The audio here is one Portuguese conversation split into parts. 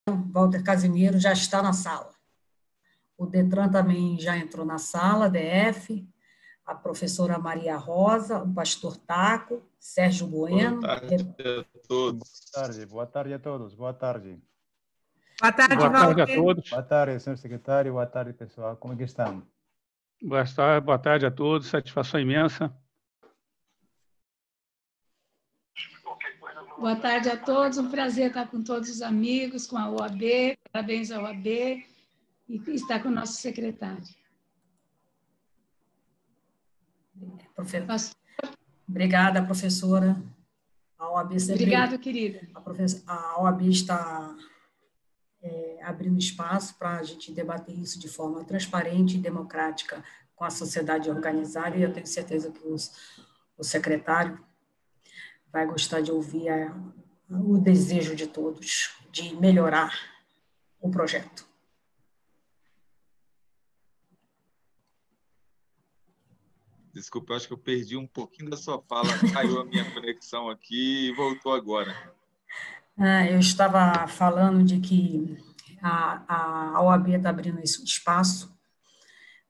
Walter Casimiro já está na sala. O Detran também já entrou na sala, DF, a professora Maria Rosa, o pastor Taco, Sérgio Bueno. Boa tarde a todos. Boa tarde a todos. Boa tarde. Boa tarde, Boa tarde a todos. Boa tarde, senhor secretário. Boa tarde, pessoal. Como é que estão? Boa tarde a todos. Satisfação imensa. Boa tarde a todos. Um prazer estar com todos os amigos, com a OAB. Parabéns à OAB e estar com o nosso secretário. Obrigada, professora. A OAB sempre... Obrigada, querida. A OAB está abrindo espaço para a gente debater isso de forma transparente e democrática com a sociedade organizada, e eu tenho certeza que o secretário vai gostar de ouvir o desejo de todos de melhorar o projeto. Desculpa, eu acho que eu perdi um pouquinho da sua fala, caiu a minha conexão aqui e voltou agora. Eu estava falando de que a OAB está abrindo esse espaço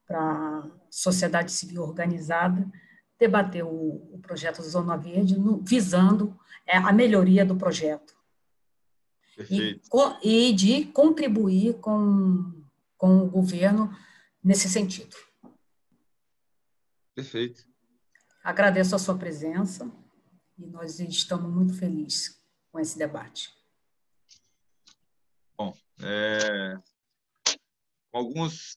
para a sociedade civil organizada debater o projeto Zona Verde, visando a melhoria do projeto. Perfeito. E de contribuir com o governo nesse sentido. Perfeito. Agradeço a sua presença e nós estamos muito felizes com esse debate. Bom, alguns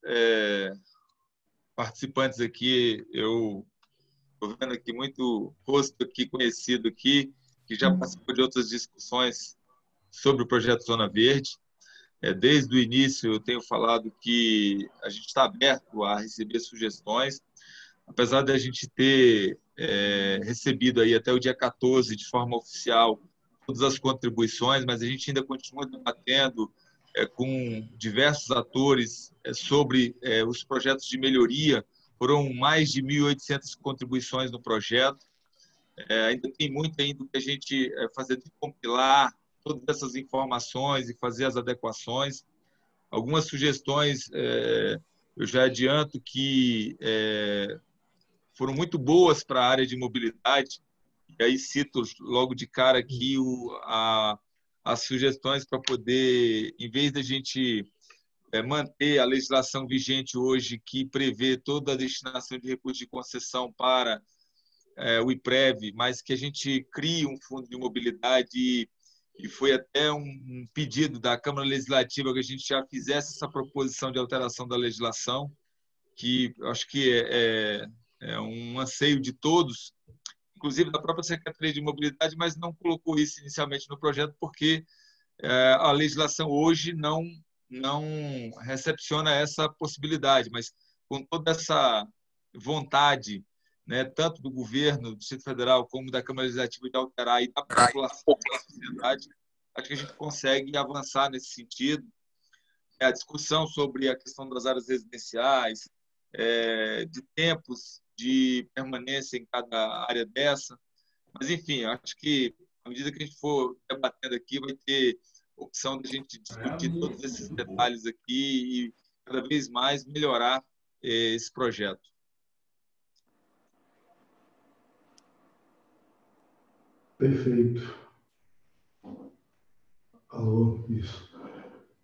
participantes aqui, eu estou vendo aqui muito rosto aqui conhecido aqui, que já participou de outras discussões sobre o projeto Zona Verde. Desde o início eu tenho falado que a gente está aberto a receber sugestões, apesar de a gente ter recebido aí até o dia 14 de forma oficial todas as contribuições, mas a gente ainda continua debatendo com diversos atores sobre os projetos de melhoria. Foram mais de 1.800 contribuições no projeto. Ainda tem muito ainda que a gente fazer de compilar todas essas informações e fazer as adequações. Algumas sugestões, eu já adianto que foram muito boas para a área de mobilidade, e aí cito logo de cara aqui as sugestões para poder, em vez da gente manter a legislação vigente hoje, que prevê toda a destinação de recursos de concessão para o IPREV, mas que a gente crie um fundo de mobilidade, e foi até um pedido da Câmara Legislativa que a gente já fizesse essa proposição de alteração da legislação, que acho que é um anseio de todos, inclusive da própria Secretaria de Mobilidade, mas não colocou isso inicialmente no projeto porque a legislação hoje não recepciona essa possibilidade, mas com toda essa vontade, né, tanto do governo, do Distrito Federal, como da Câmara Legislativa de alterar e da população, da sociedade, acho que a gente consegue avançar nesse sentido. A discussão sobre a questão das áreas residenciais, de tempos de permanência em cada área dessa. Mas, enfim, acho que, à medida que a gente for debatendo aqui, vai ter opção de a gente discutir todos esses detalhes aqui e, cada vez mais, melhorar esse projeto. Perfeito. Alô, isso.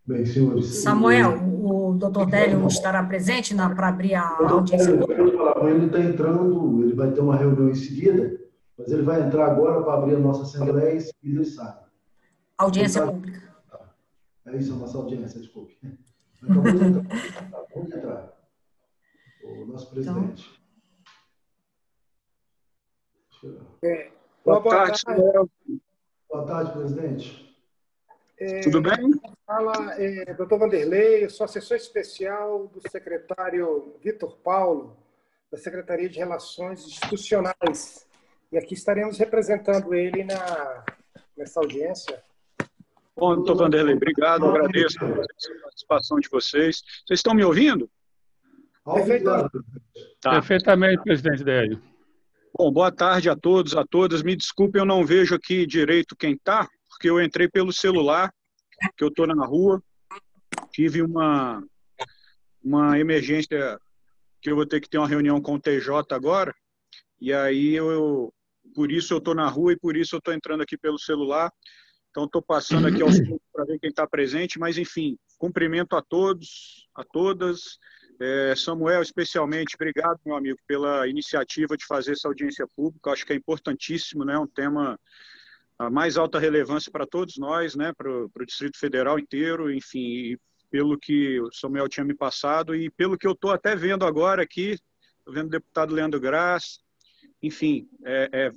Bem, senhores... Samuel, o doutor Délio estará presente para abrir a audiência pública? Ele está entrando, ele vai ter uma reunião em seguida, mas ele vai entrar agora para abrir a nossa Assembleia e em seguida ele sai. Audiência pública. É isso, a nossa audiência, desculpe. Acabou de entrar. Vamos entrar. O nosso presidente. Boa tarde, Samuel. Boa tarde, presidente. Tudo bem? Fala, doutor Vanderlei, eu sou assessor especial do secretário Vitor Paulo, da Secretaria de Relações Institucionais. E aqui estaremos representando ele nessa audiência. Bom, doutor Vanderlei, obrigado, agradeço a participação de vocês. Vocês estão me ouvindo? Perfeitamente. Tá. Perfeitamente, presidente Délio. Bom, boa tarde a todos, a todas. Me desculpe, eu não vejo aqui direito quem está, porque eu entrei pelo celular que eu estou na rua, tive uma emergência que eu vou ter que ter uma reunião com o TJ agora, e aí por isso eu estou na rua e por isso eu estou entrando aqui pelo celular. Então, estou passando aqui aos poucos para ver quem está presente, mas, enfim, cumprimento a todos, a todas. Samuel, especialmente, obrigado, meu amigo, pela iniciativa de fazer essa audiência pública. Eu acho que é importantíssimo, né? Um tema a mais alta relevância para todos nós, né? Para o Distrito Federal inteiro, enfim, e pelo que o Samuel tinha me passado e pelo que eu estou até vendo agora aqui, estou vendo o deputado Leandro Graz, enfim,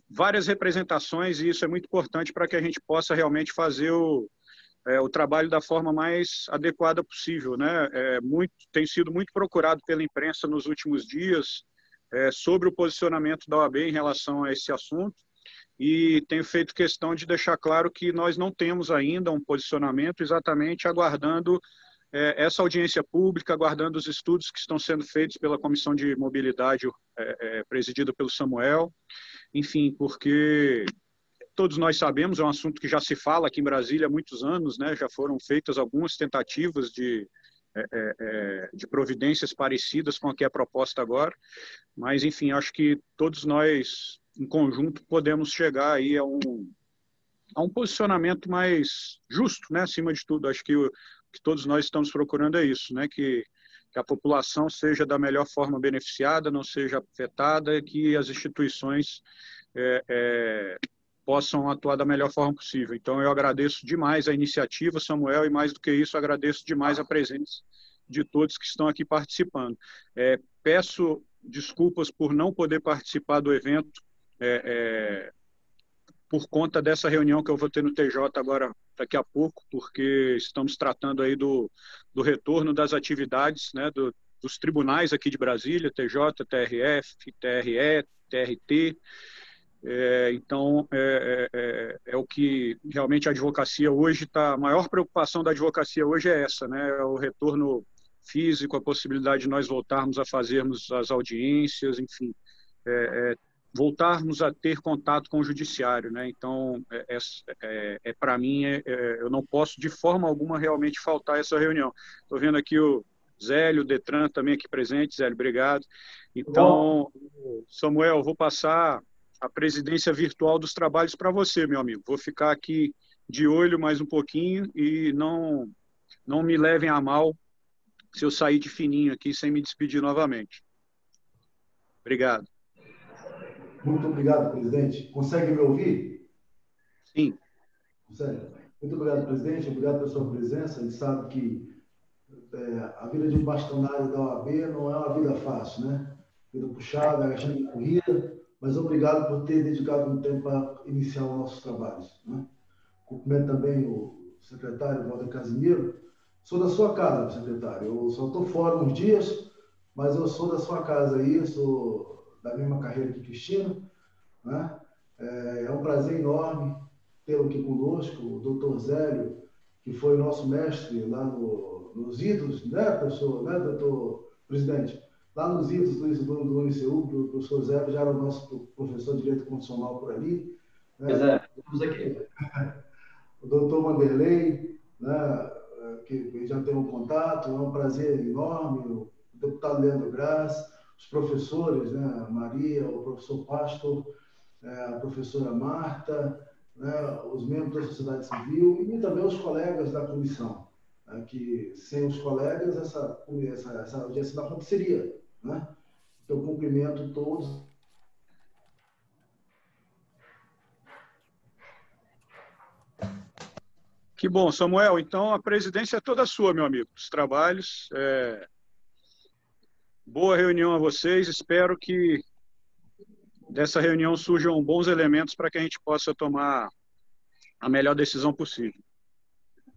várias representações, e isso é muito importante para que a gente possa realmente fazer o trabalho da forma mais adequada possível, né? Tem sido muito procurado pela imprensa nos últimos dias sobre o posicionamento da OAB em relação a esse assunto, e tenho feito questão de deixar claro que nós não temos ainda um posicionamento, exatamente aguardando essa audiência pública, aguardando os estudos que estão sendo feitos pela Comissão de Mobilidade, presidida pelo Samuel, enfim, porque todos nós sabemos, é um assunto que já se fala aqui em Brasília há muitos anos, né? Já foram feitas algumas tentativas de providências parecidas com a que é proposta agora, mas, enfim, acho que todos nós, em conjunto, podemos chegar aí a um posicionamento mais justo, né? Acima de tudo, acho que o que todos nós estamos procurando é isso, né? Que a população seja da melhor forma beneficiada, não seja afetada, que as instituições possam atuar da melhor forma possível. Então, eu agradeço demais a iniciativa, Samuel, e mais do que isso, agradeço demais a presença de todos que estão aqui participando. Peço desculpas por não poder participar do evento, por conta dessa reunião que eu vou ter no TJ agora, daqui a pouco, porque estamos tratando aí do retorno das atividades, né, dos tribunais aqui de Brasília, TJ, TRF, TRE, TRT. Então, é o que realmente a advocacia hoje está... A maior preocupação da advocacia hoje é essa, né, é o retorno físico, a possibilidade de nós voltarmos a fazermos as audiências, enfim, voltarmos a ter contato com o judiciário, né? Então, para mim, eu não posso de forma alguma realmente faltar essa reunião. Estou vendo aqui o Zélio, o Detran também aqui presente. Zélio, obrigado. Então, Samuel, vou passar a presidência virtual dos trabalhos para você, meu amigo. Vou ficar aqui de olho mais um pouquinho e não me levem a mal se eu sair de fininho aqui sem me despedir novamente. Obrigado. Muito obrigado, presidente. Consegue me ouvir? Sim. Consegue? Muito obrigado, presidente. Obrigado pela sua presença. A gente sabe que a vida de um bastonário da OAB não é uma vida fácil, né? Vida puxada, agachando corrida, mas obrigado por ter dedicado um tempo para iniciar os nossos trabalhos, né? Cumprimento também o secretário Walter Casimiro. Sou da sua casa, secretário. Eu só estou fora uns dias, mas eu sou da sua casa aí, sou da mesma carreira que Cristina, né? É um prazer enorme tê-lo aqui conosco, o doutor Zélio, que foi nosso mestre lá nos idos, né, professor, né, doutor presidente? Lá nos idos do ICU, o professor Zélio já era o nosso professor de Direito Constitucional por ali. Né? Pois é, estamos aqui. O doutor Vanderlei, né, que já tem um contato, é um prazer enorme, o deputado Leandro Graz, os professores, né, a Maria, o professor Pastor, a professora Marta, né, os membros da sociedade civil e também os colegas da comissão, né, que sem os colegas essa audiência não aconteceria, né? Então, cumprimento todos. Que bom, Samuel. Então, a presidência é toda sua, meu amigo, dos trabalhos. Boa reunião a vocês. Espero que dessa reunião surjam bons elementos para que a gente possa tomar a melhor decisão possível.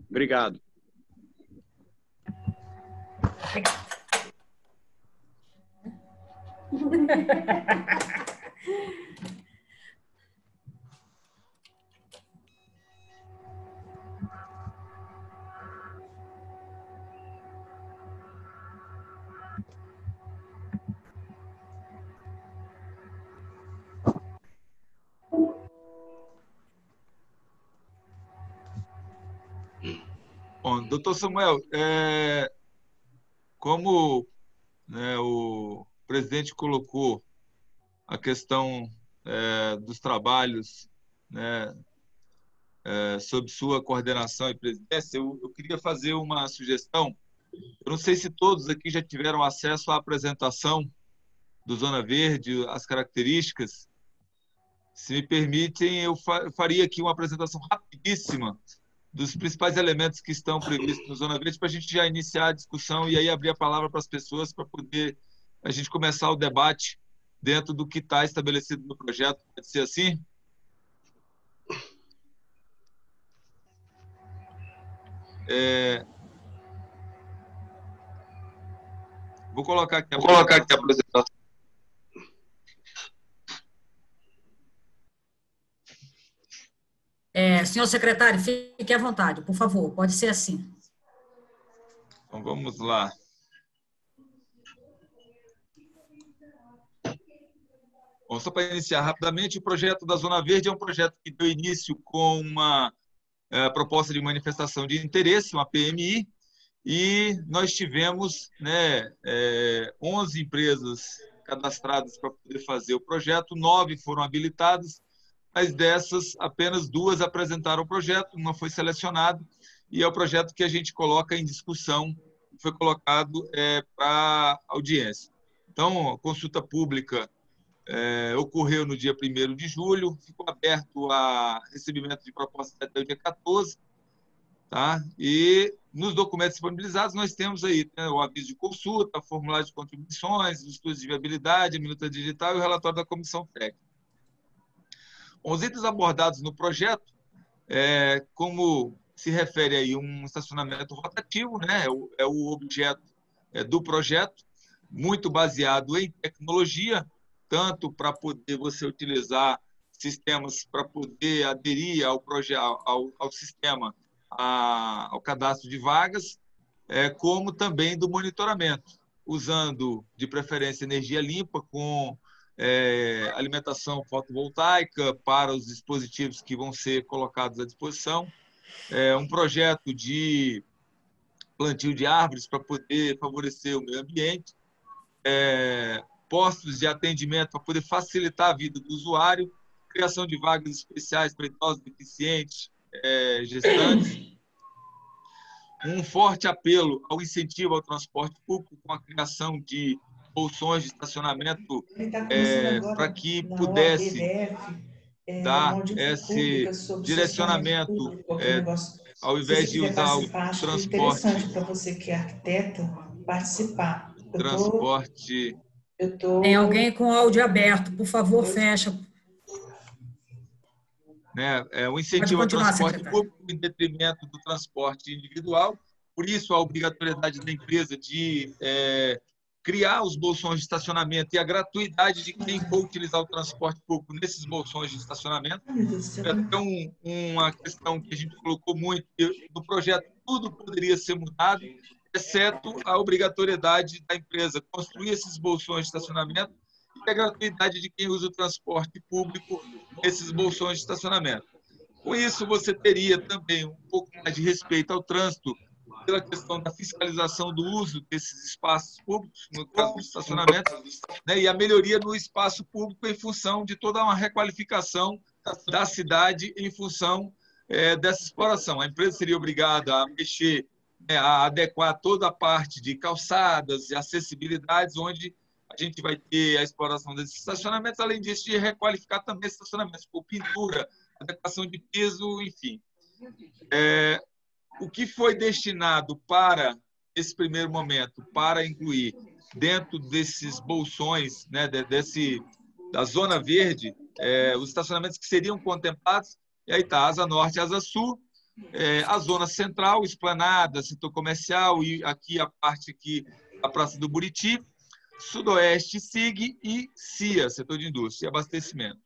Obrigado. Doutor Samuel, como, né, o presidente colocou a questão dos trabalhos, né, sob sua coordenação e presidência, eu queria fazer uma sugestão. Eu não sei se todos aqui já tiveram acesso à apresentação do Zona Verde, as características. Se me permitem, eu faria aqui uma apresentação rapidíssima dos principais elementos que estão previstos no Zona Verde, para a gente já iniciar a discussão e aí abrir a palavra para as pessoas, para poder a gente começar o debate dentro do que está estabelecido no projeto. Pode ser assim? Vou colocar aqui a apresentação. Senhor secretário, fique à vontade, por favor, pode ser assim. Então, vamos lá. Bom, só para iniciar rapidamente, o projeto da Zona Verde é um projeto que deu início com uma proposta de manifestação de interesse, uma PMI, e nós tivemos, né, 11 empresas cadastradas para poder fazer o projeto, 9 foram habilitadas, mas dessas, apenas 2 apresentaram o projeto, uma foi selecionada, e é o projeto que a gente coloca em discussão, foi colocado para audiência. Então, a consulta pública ocorreu no dia 1º de julho, ficou aberto a recebimento de propostas até o dia 14, tá? E nos documentos disponibilizados nós temos aí, né, o aviso de consulta, formulário de contribuições, os estudos de viabilidade, a minuta digital e o relatório da comissão técnica. Os itens abordados no projeto, como se refere aí um estacionamento rotativo, né, é o objeto do projeto, muito baseado em tecnologia, tanto para poder você utilizar sistemas para poder aderir ao sistema, ao cadastro de vagas, como também do monitoramento, usando, de preferência, energia limpa, com alimentação fotovoltaica para os dispositivos que vão ser colocados à disposição, um projeto de plantio de árvores para poder favorecer o meio ambiente, postos de atendimento para poder facilitar a vida do usuário, criação de vagas especiais para idosos deficientes, gestantes, um forte apelo ao incentivo ao transporte público com a criação de bolsões de estacionamento para que pudesse dar esse direcionamento, ao invés de usar o transporte. Para você que é arquiteta participar. Transporte. Tem alguém com áudio aberto, por favor, fecha. O incentivo ao transporte público em detrimento do transporte individual. Por isso, a obrigatoriedade da empresa de criar os bolsões de estacionamento e a gratuidade de quem for utilizar o transporte público nesses bolsões de estacionamento. É uma questão que a gente colocou muito no projeto, tudo poderia ser mudado, exceto a obrigatoriedade da empresa construir esses bolsões de estacionamento e a gratuidade de quem usa o transporte público nesses bolsões de estacionamento. Com isso, você teria também um pouco mais de respeito ao trânsito pela questão da fiscalização do uso desses espaços públicos, no caso do estacionamento, né, e a melhoria no espaço público em função de toda uma requalificação da cidade em função dessa exploração. A empresa seria obrigada a mexer, a adequar toda a parte de calçadas e acessibilidades, onde a gente vai ter a exploração desses estacionamentos, além disso, de requalificar também esses estacionamentos, por pintura, adequação de piso, enfim. O que foi destinado para esse primeiro momento, para incluir dentro desses bolsões, né, da Zona Verde, os estacionamentos que seriam contemplados, e aí está Asa Norte e Asa Sul, a Zona Central, Esplanada, setor comercial, e aqui a parte aqui, a Praça do Buriti, Sudoeste, SIG e CIA, setor de indústria e abastecimento.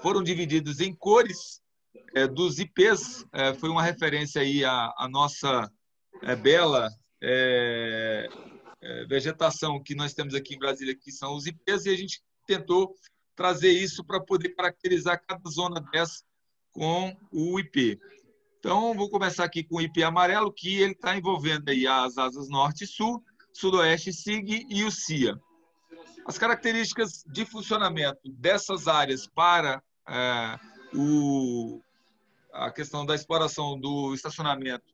Foram divididos em cores dos IPs, foi uma referência aí à nossa bela vegetação que nós temos aqui em Brasília, que são os IPs, e a gente tentou trazer isso para poder caracterizar cada zona dessa com o IP. Então, vou começar aqui com o IP amarelo, que ele está envolvendo aí as asas Norte e Sul, Sudoeste SIG e o CIA. As características de funcionamento dessas áreas para a questão da exploração do estacionamento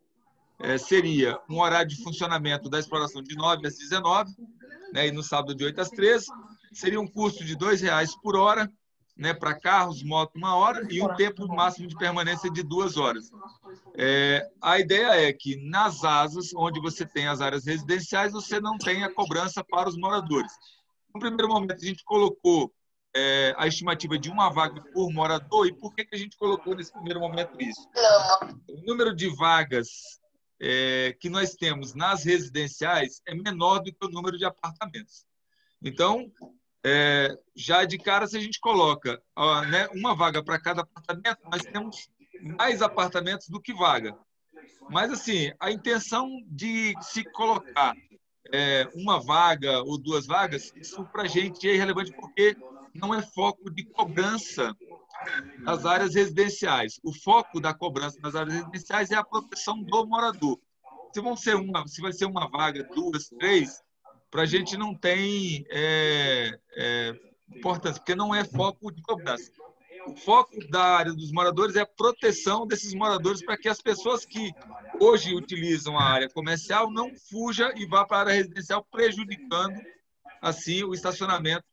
seria um horário de funcionamento da exploração de 9 às 19, né, e no sábado de 8 às 13. Seria um custo de R$ 2,00 por hora, né, para carros, moto 1 hora, e um tempo máximo de permanência de 2 horas. A ideia é que nas asas, onde você tem as áreas residenciais, você não tem a cobrança para os moradores. No primeiro momento, a gente colocou a estimativa de 1 vaga por morador. E por que a gente colocou nesse primeiro momento isso? O número de vagas que nós temos nas residenciais é menor do que o número de apartamentos. Então, já de cara, se a gente coloca 1 vaga para cada apartamento, nós temos mais apartamentos do que vaga. Mas, assim, a intenção de se colocar 1 vaga ou 2 vagas, isso para a gente é irrelevante, porque não é foco de cobrança das áreas residenciais. O foco da cobrança das áreas residenciais é a proteção do morador. Se vai ser 1 vaga, 2, 3, para a gente não tem importância, porque não é foco de cobrança. O foco da área dos moradores é a proteção desses moradores, para que as pessoas que hoje utilizam a área comercial não fuja e vá para a área residencial, prejudicando assim o estacionamento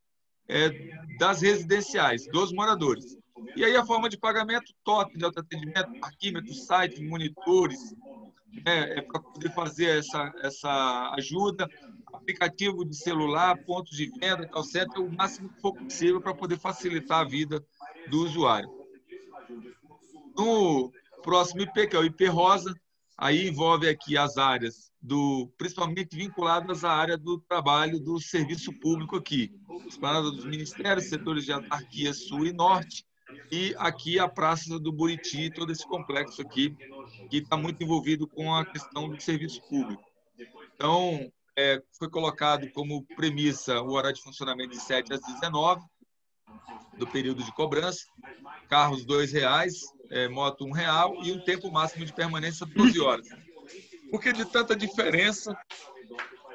das residenciais, dos moradores. E aí a forma de pagamento, totem de autoatendimento, parquímetros, sites, monitores, para poder fazer essa ajuda, aplicativo de celular, pontos de venda, call center, o máximo que for possível para poder facilitar a vida do usuário. No próximo IP, que é o IP rosa, aí envolve aqui as áreas principalmente vinculadas à área do trabalho do serviço público aqui, espalhada dos ministérios, setores de autarquia sul e norte, e aqui a Praça do Buriti, todo esse complexo aqui, que está muito envolvido com a questão do serviço público. Então, foi colocado como premissa o horário de funcionamento de 7 às 19, do período de cobrança, carros R$ 2,00, moto R$ 1,00 e um tempo máximo de permanência 12 horas. Por que de tanta diferença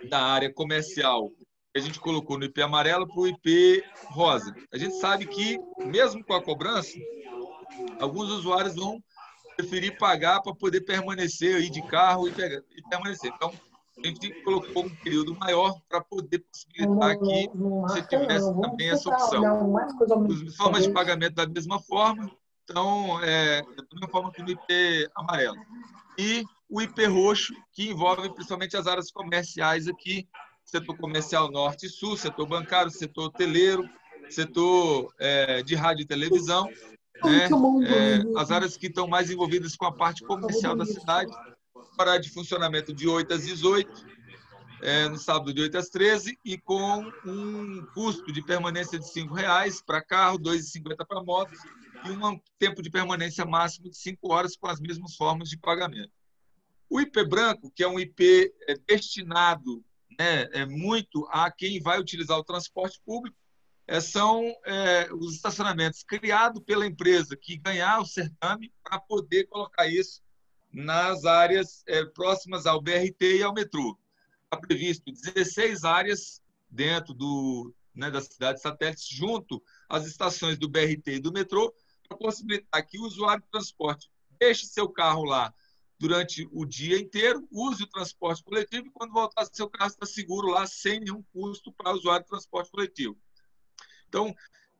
da área comercial que a gente colocou no IP amarelo para o IP rosa? A gente sabe que, mesmo com a cobrança, alguns usuários vão preferir pagar para poder permanecer, ir de carro e permanecer. Então, a gente colocou um período maior para poder possibilitar que você tivesse também essa opção. As formas de pagamento da mesma forma, então, da mesma forma que no IP amarelo. E o IP roxo, que envolve principalmente as áreas comerciais aqui, setor comercial norte e sul, setor bancário, setor hoteleiro, setor de rádio e televisão, né? As áreas que estão mais envolvidas com a parte comercial da cidade, horário de funcionamento de 8 às 18, no sábado de 8 às 13, e com um custo de permanência de R$ 5,00 para carro, R$ 2,50 para moto, e um tempo de permanência máximo de 5 horas com as mesmas formas de pagamento. O IP branco, que é um IP destinado muito a quem vai utilizar o transporte público, são os estacionamentos criados pela empresa que ganhar o certame para poder colocar isso nas áreas próximas ao BRT e ao metrô. Está previsto 16 áreas dentro das cidades satélites, junto às estações do BRT e do metrô, para possibilitar que o usuário de transporte deixe seu carro lá durante o dia inteiro, use o transporte coletivo e, quando voltar, seu carro está seguro lá, sem nenhum custo para o usuário de transporte coletivo. Então,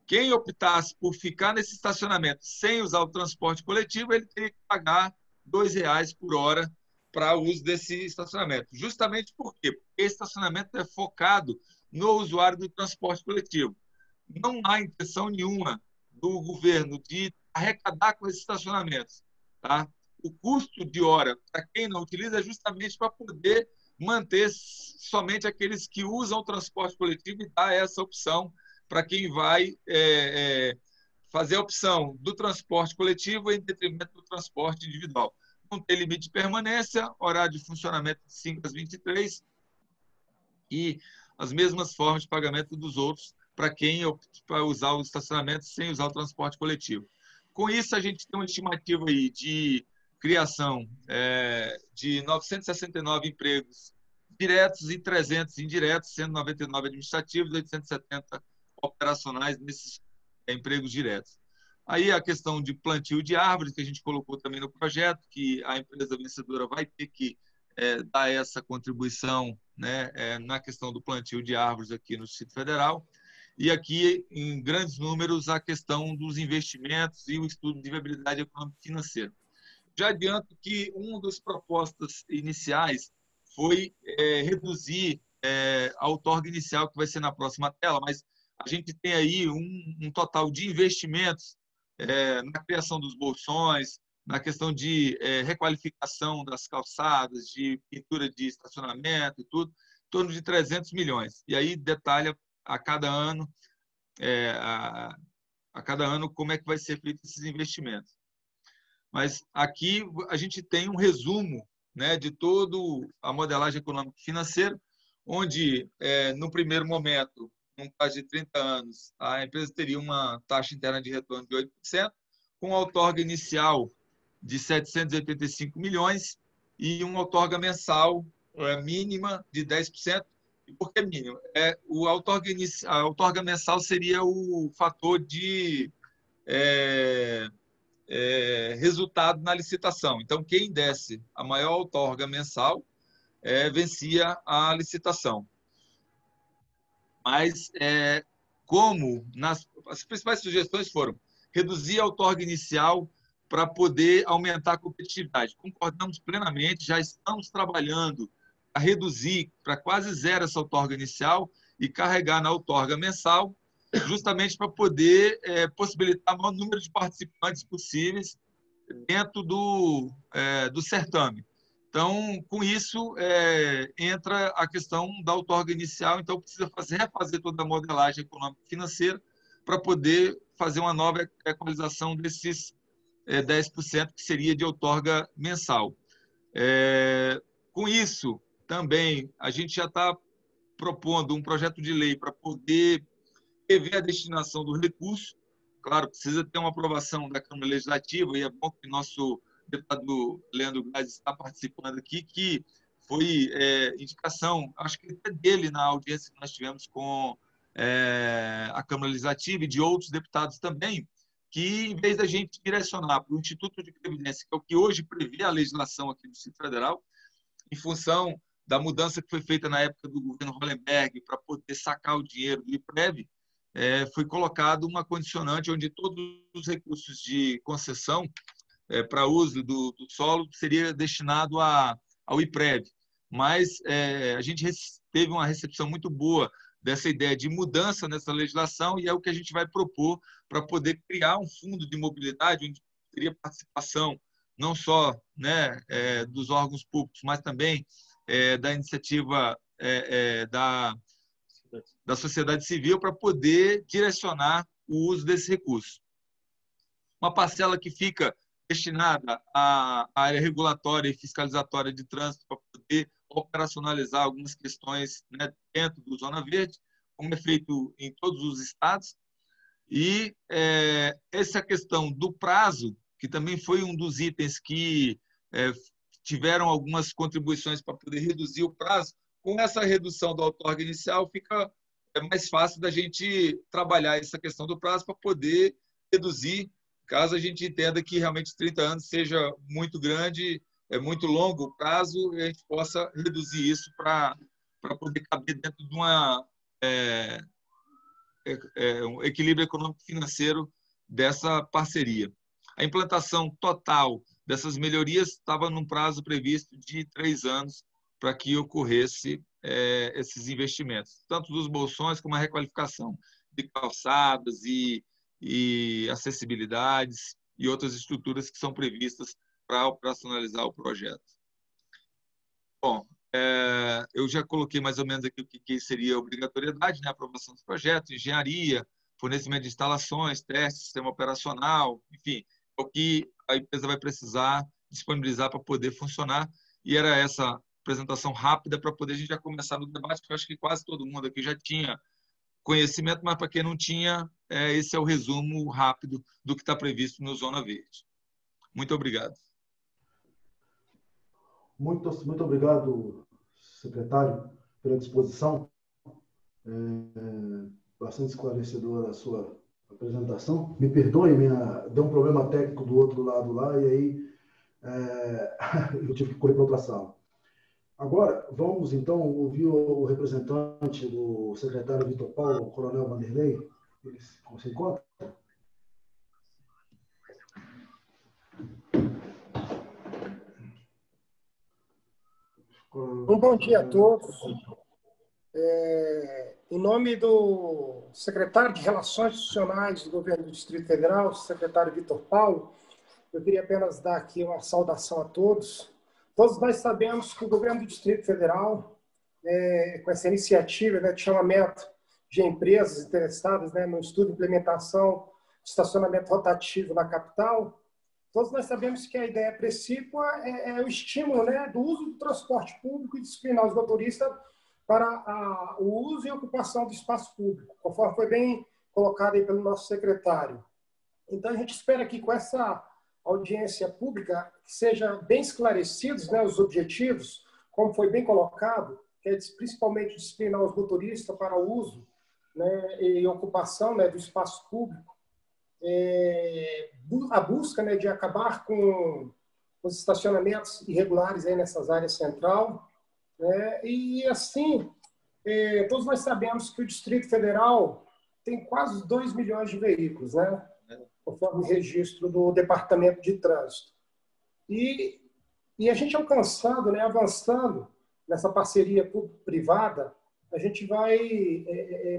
quem optasse por ficar nesse estacionamento sem usar o transporte coletivo, ele teria que pagar R$ 2,00 por hora para o uso desse estacionamento. Justamente por quê? Porque esse estacionamento é focado no usuário do transporte coletivo. Não há intenção nenhuma do governo de arrecadar com esses estacionamentos. Tá? O custo de hora, para quem não utiliza, é justamente para poder manter somente aqueles que usam o transporte coletivo e dar essa opção para quem vai fazer a opção do transporte coletivo em detrimento do transporte individual. Não tem limite de permanência, horário de funcionamento de 5 às 23 e as mesmas formas de pagamento dos outros para quem vai usar o estacionamento sem usar o transporte coletivo. Com isso, a gente tem uma estimativa aí de criação de 969 empregos diretos e 300 indiretos, sendo 99 administrativos e 870 operacionais nesses empregos diretos. Aí a questão de plantio de árvores, que a gente colocou também no projeto, que a empresa vencedora vai ter que dar essa contribuição, né, na questão do plantio de árvores aqui no Distrito Federal. E aqui, em grandes números, a questão dos investimentos e o estudo de viabilidade econômica e financeira. Já adianto que uma das propostas iniciais foi reduzir a outorga inicial, que vai ser na próxima tela, mas a gente tem aí um total de investimentos na criação dos bolsões, na questão de requalificação das calçadas, de pintura de estacionamento e tudo, em torno de 300 milhões. E aí detalha a cada ano como é que vai ser feito esses investimentos. Mas aqui a gente tem um resumo, né, de toda a modelagem econômica e financeira, onde, no primeiro momento, num prazo de 30 anos, a empresa teria uma taxa interna de retorno de 8%, com a outorga inicial de 785 milhões e uma outorga mensal mínima de 10%. E por que mínima? A outorga mensal seria o fator de resultado na licitação. Então, quem desse a maior outorga mensal vencia a licitação. Mas, as principais sugestões foram reduzir a outorga inicial para poder aumentar a competitividade. Concordamos plenamente, já estamos trabalhando a reduzir para quase zero essa outorga inicial e carregar na outorga mensal, justamente para poder possibilitar o maior número de participantes possíveis dentro do certame. Então, com isso, entra a questão da outorga inicial, então precisa refazer toda a modelagem econômica e financeira para poder fazer uma nova equalização desses 10% que seria de outorga mensal. Com isso, também, a gente já está propondo um projeto de lei para poder rever a destinação do recurso. Claro, precisa ter uma aprovação da Câmara Legislativa, e é bom que o nosso deputado Leandro Graz está participando aqui, que foi indicação, acho que até dele na audiência que nós tivemos com a Câmara Legislativa e de outros deputados também, que, em vez da gente direcionar para o Instituto de Previdência, que é o que hoje prevê a legislação aqui do Distrito Federal, em função da mudança que foi feita na época do governo Hollenberg para poder sacar o dinheiro do IPREV, foi colocado uma condicionante onde todos os recursos de concessão para uso do solo seria destinado ao IPREV. Mas a gente teve uma recepção muito boa dessa ideia de mudança nessa legislação, e é o que a gente vai propor para poder criar um fundo de mobilidade onde teria participação não só, né, dos órgãos públicos, mas também da iniciativa da sociedade civil, para poder direcionar o uso desse recurso. Uma parcela que fica destinada à área regulatória e fiscalizatória de trânsito, para poder operacionalizar algumas questões, né, dentro do Zona Verde, como é feito em todos os estados. E essa questão do prazo, que também foi um dos itens que tiveram algumas contribuições para poder reduzir o prazo. Com essa redução da outorga inicial, fica mais fácil da gente trabalhar essa questão do prazo para poder reduzir, caso a gente entenda que realmente 30 anos seja muito grande, muito longo o prazo, e a gente possa reduzir isso para poder caber dentro de um equilíbrio econômico-financeiro dessa parceria. A implantação total dessas melhorias estava num prazo previsto de 3 anos para que ocorresse esses investimentos, tanto dos bolsões como a requalificação de calçadas e acessibilidades e outras estruturas que são previstas para operacionalizar o projeto. Bom, eu já coloquei mais ou menos aqui o que seria a obrigatoriedade, né? Aprovação dos projetos, engenharia, fornecimento de instalações, testes, sistema operacional, enfim, o que a empresa vai precisar disponibilizar para poder funcionar. E era essa apresentação rápida para poder a gente já começar no debate, porque eu acho que quase todo mundo aqui já tinha conhecimento, mas para quem não tinha, esse é o resumo rápido do que está previsto no Zona Verde. Muito obrigado. Muito obrigado, secretário, pela disposição. Bastante esclarecedora a sua apresentação. Me perdoe, deu um problema técnico do outro lado lá, e aí eu tive que correr para outra sala. Agora, vamos então ouvir o representante do secretário Vitor Paulo, o coronel Vanderlei. Ele se encontra? Bom dia a todos. Em nome do secretário de Relações Institucionais do Governo do Distrito Federal, secretário Vitor Paulo, eu queria apenas dar aqui uma saudação a todos. Todos nós sabemos que o Governo do Distrito Federal, com essa iniciativa, né, de chamamento de empresas interessadas, né, no estudo e implementação de estacionamento rotativo na capital, todos nós sabemos que a ideia principal é o estímulo, né, do uso do transporte público e disciplinar os motoristas para o uso e ocupação do espaço público, conforme foi bem colocado aí pelo nosso secretário. Então, a gente espera que com essa audiência pública que seja bem esclarecidos, né, os objetivos, como foi bem colocado, que é principalmente disciplinar os motoristas para o uso, né, e ocupação, né, do espaço público, a busca, né, de acabar com os estacionamentos irregulares aí nessas áreas central, né, e assim, todos nós sabemos que o Distrito Federal tem quase 2 milhões de veículos, né, conforme o registro do Departamento de Trânsito. E a gente alcançando, né, avançando nessa parceria público-privada, a gente vai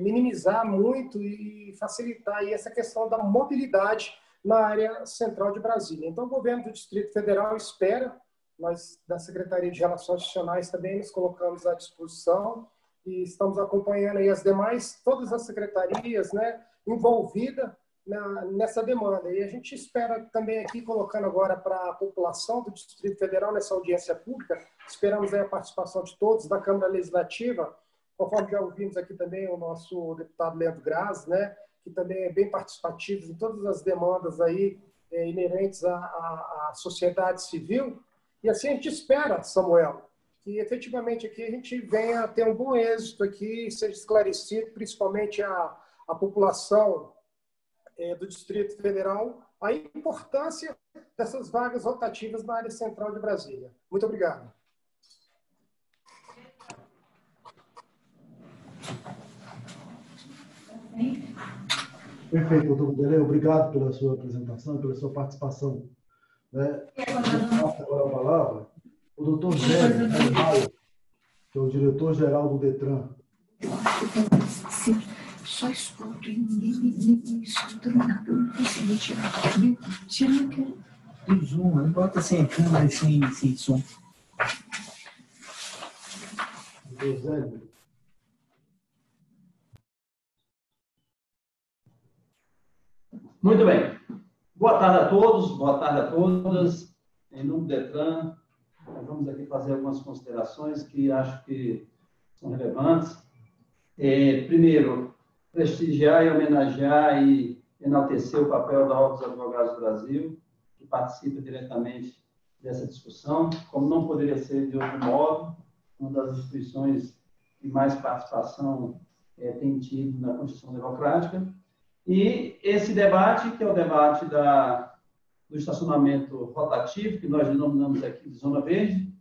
minimizar muito e facilitar aí essa questão da mobilidade na área central de Brasília. Então, o governo do Distrito Federal espera, nós da Secretaria de Relações Institucionais também nos colocamos à disposição e estamos acompanhando aí todas as secretarias, né, envolvidas nessa demanda. E a gente espera também aqui, colocando agora para a população do Distrito Federal nessa audiência pública, esperamos aí a participação de todos da Câmara Legislativa, conforme já ouvimos aqui também o nosso deputado Leandro Graz, né, que também é bem participativo em todas as demandas aí inerentes à sociedade civil. E assim a gente espera, Samuel, que efetivamente aqui a gente venha ter um bom êxito aqui, seja esclarecido, principalmente a população do Distrito Federal, a importância dessas vagas rotativas na área central de Brasília. Muito obrigado. Perfeito, doutor Vanderlei. Obrigado pela sua apresentação, pela sua participação. Né? Passa agora a palavra o doutor Zé Maia, que é o diretor-geral do DETRAN. Só escuto e ninguém escuta nada. Eu não consigo tirar. Tira aqui. Do Zoom, bota sem câmera e sem som. Doutor Zé. Muito bem. Boa tarde a todos, boa tarde a todas. Em nome do DETRAN, vamos aqui fazer algumas considerações que acho que são relevantes. Primeiro, prestigiar e homenagear e enaltecer o papel da Ordem dos Advogados do Brasil, que participa diretamente dessa discussão, como não poderia ser de outro modo, uma das instituições que mais participação tem tido na Constituição Democrática. E esse debate, que é o debate do estacionamento rotativo, que nós denominamos aqui de Zona Verde,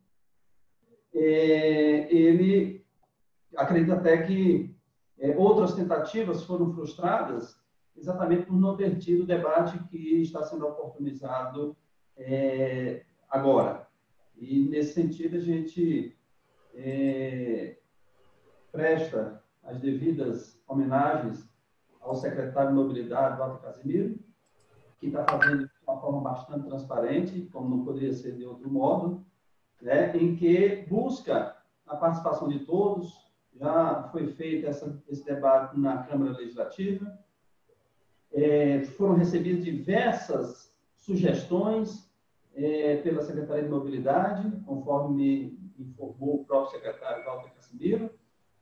ele acredita até que outras tentativas foram frustradas exatamente por não ter tido o debate que está sendo oportunizado agora. E, nesse sentido, a gente presta as devidas homenagens ao secretário de Mobilidade, Walter Casimiro, que está fazendo de uma forma bastante transparente, como não poderia ser de outro modo, né, em que busca a participação de todos. Já foi feito esse debate na Câmara Legislativa, foram recebidas diversas sugestões pela Secretaria de Mobilidade, conforme me informou o próprio secretário Walter Casimiro,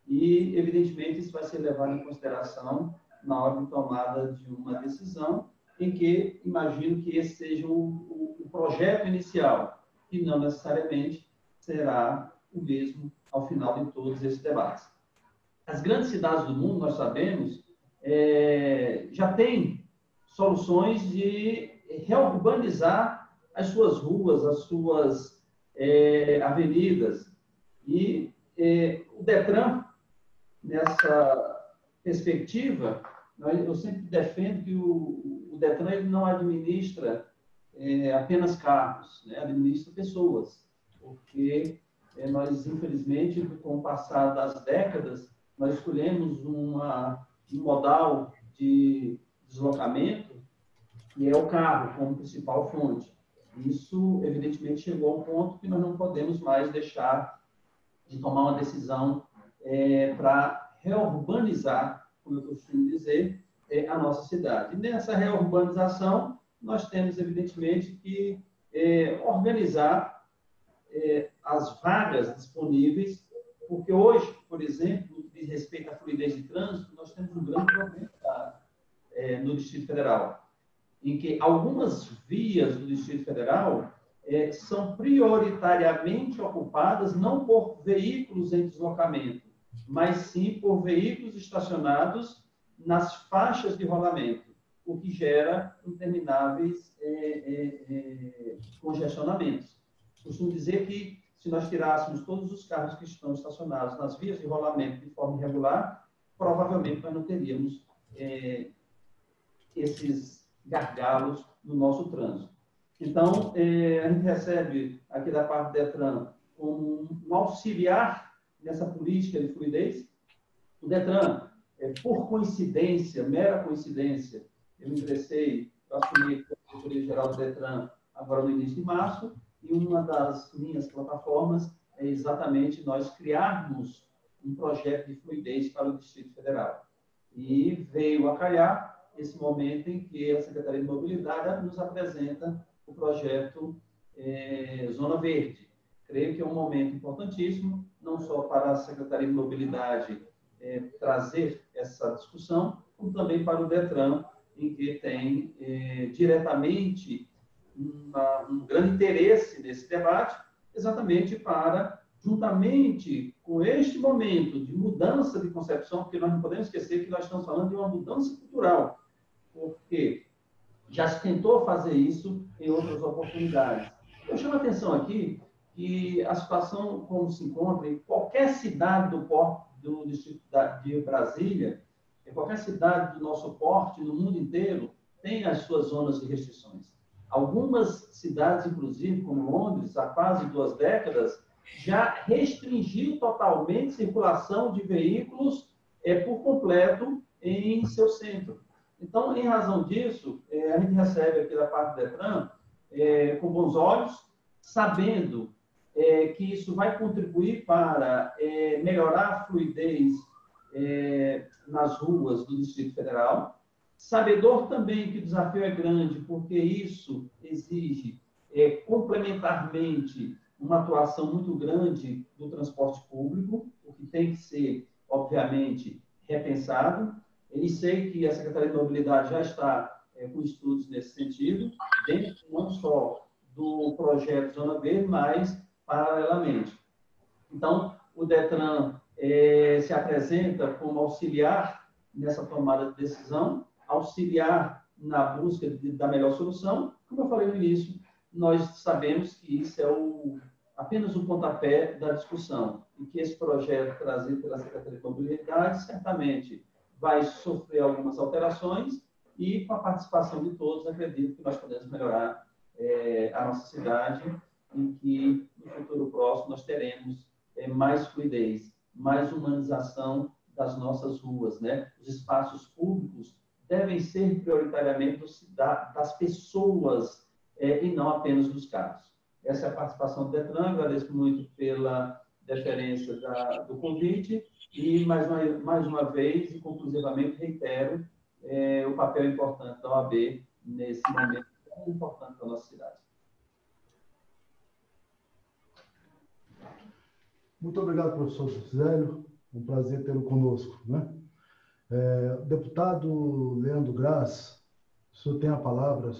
e, evidentemente, isso vai ser levado em consideração na hora de tomada de uma decisão, em que imagino que esse seja o projeto inicial, e não necessariamente será o mesmo ao final de todos esses debates. As grandes cidades do mundo, nós sabemos, já têm soluções de reurbanizar as suas ruas, as suas avenidas. E o DETRAN, nessa perspectiva, eu sempre defendo que o DETRAN ele não administra apenas carros, né? Administra pessoas, porque nós, infelizmente, com o passar das décadas, nós escolhemos um modal de deslocamento que é o carro como principal fonte. Isso, evidentemente, chegou ao ponto que nós não podemos mais deixar de tomar uma decisão para reurbanizar, como eu costumo dizer, a nossa cidade. E nessa reurbanização, nós temos, evidentemente, que organizar as vagas disponíveis, porque hoje, por exemplo, no que diz respeito à fluidez de trânsito, nós temos um grande problema no Distrito Federal, em que algumas vias do Distrito Federal são prioritariamente ocupadas não por veículos em deslocamento, mas sim por veículos estacionados nas faixas de rolamento, o que gera intermináveis congestionamentos. Costumo dizer que, se nós tirássemos todos os carros que estão estacionados nas vias de rolamento de forma irregular, provavelmente nós não teríamos esses gargalos no nosso trânsito. Então, a gente recebe aqui da parte do DETRAN um auxiliar nessa política de fluidez. O DETRAN, por coincidência, mera coincidência, eu assumi a diretoria-geral do DETRAN agora no início de março, e uma das minhas plataformas é exatamente nós criarmos um projeto de fluidez para o Distrito Federal. E veio a calhar esse momento em que a Secretaria de Mobilidade nos apresenta o projeto Zona Verde. Creio que é um momento importantíssimo, não só para a Secretaria de Mobilidade trazer essa discussão, como também para o DETRAN, em que tem diretamente um grande interesse nesse debate, exatamente para, juntamente com este momento de mudança de concepção, porque nós não podemos esquecer que nós estamos falando de uma mudança cultural, porque já se tentou fazer isso em outras oportunidades. Eu chamo a atenção aqui que a situação como se encontra em qualquer cidade do distrito de Brasília, em qualquer cidade do nosso porte, no mundo inteiro, tem as suas zonas de restrições. Algumas cidades, inclusive, como Londres, há quase 2 décadas, já restringiu totalmente a circulação de veículos por completo em seu centro. Então, em razão disso, a gente recebe aqui da parte do DETRAN com bons olhos, sabendo que isso vai contribuir para melhorar a fluidez nas ruas do Distrito Federal. Sabedor também que o desafio é grande, porque isso exige complementarmente uma atuação muito grande do transporte público, o que tem que ser, obviamente, repensado. E sei que a Secretaria de Mobilidade já está com estudos nesse sentido, dentro não só do projeto Zona Verde, mas paralelamente. Então, o DETRAN se apresenta como auxiliar nessa tomada de decisão, auxiliar na busca da melhor solução. Como eu falei no início, nós sabemos que isso é apenas o pontapé da discussão, e que esse projeto trazido pela Secretaria de Mobilidade certamente vai sofrer algumas alterações, e com a participação de todos, acredito que nós podemos melhorar a nossa cidade, e que no futuro próximo nós teremos mais fluidez, mais humanização das nossas ruas, né? Os espaços públicos devem ser prioritariamente das pessoas e não apenas dos carros. Essa é a participação do DETRAN. Agradeço muito pela deferência do convite e, mais uma vez, e conclusivamente, reitero o papel importante da OAB nesse momento tão importante para a nossa cidade. Muito obrigado, professor Zélio. Um prazer tê-lo conosco, né? Deputado Leandro Graz, o senhor tem a palavra.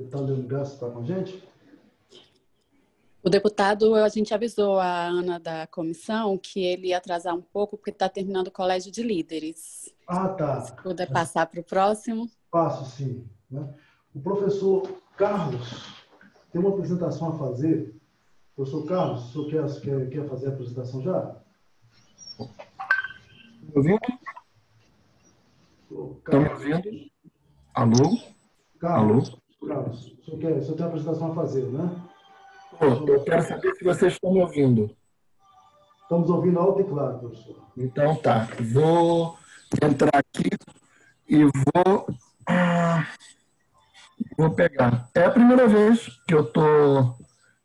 deputado Leandro Graça está com a gente? O deputado, a gente avisou a Ana da comissão que ele ia atrasar um pouco porque está terminando o colégio de líderes. Ah, tá. Se puder passar para o próximo. Passo, sim. Né? O professor Carlos tem uma apresentação a fazer. Professor Carlos, o senhor quer fazer a apresentação já? Me ouvindo? Estão me ouvindo? Alô? Carlos, Alô? Carlos, o senhor tem uma apresentação a fazer, né? Eu quero saber se vocês estão me ouvindo. Estamos ouvindo alto e claro, professor. Então tá, vou entrar aqui e vou pegar. É a primeira vez que eu estou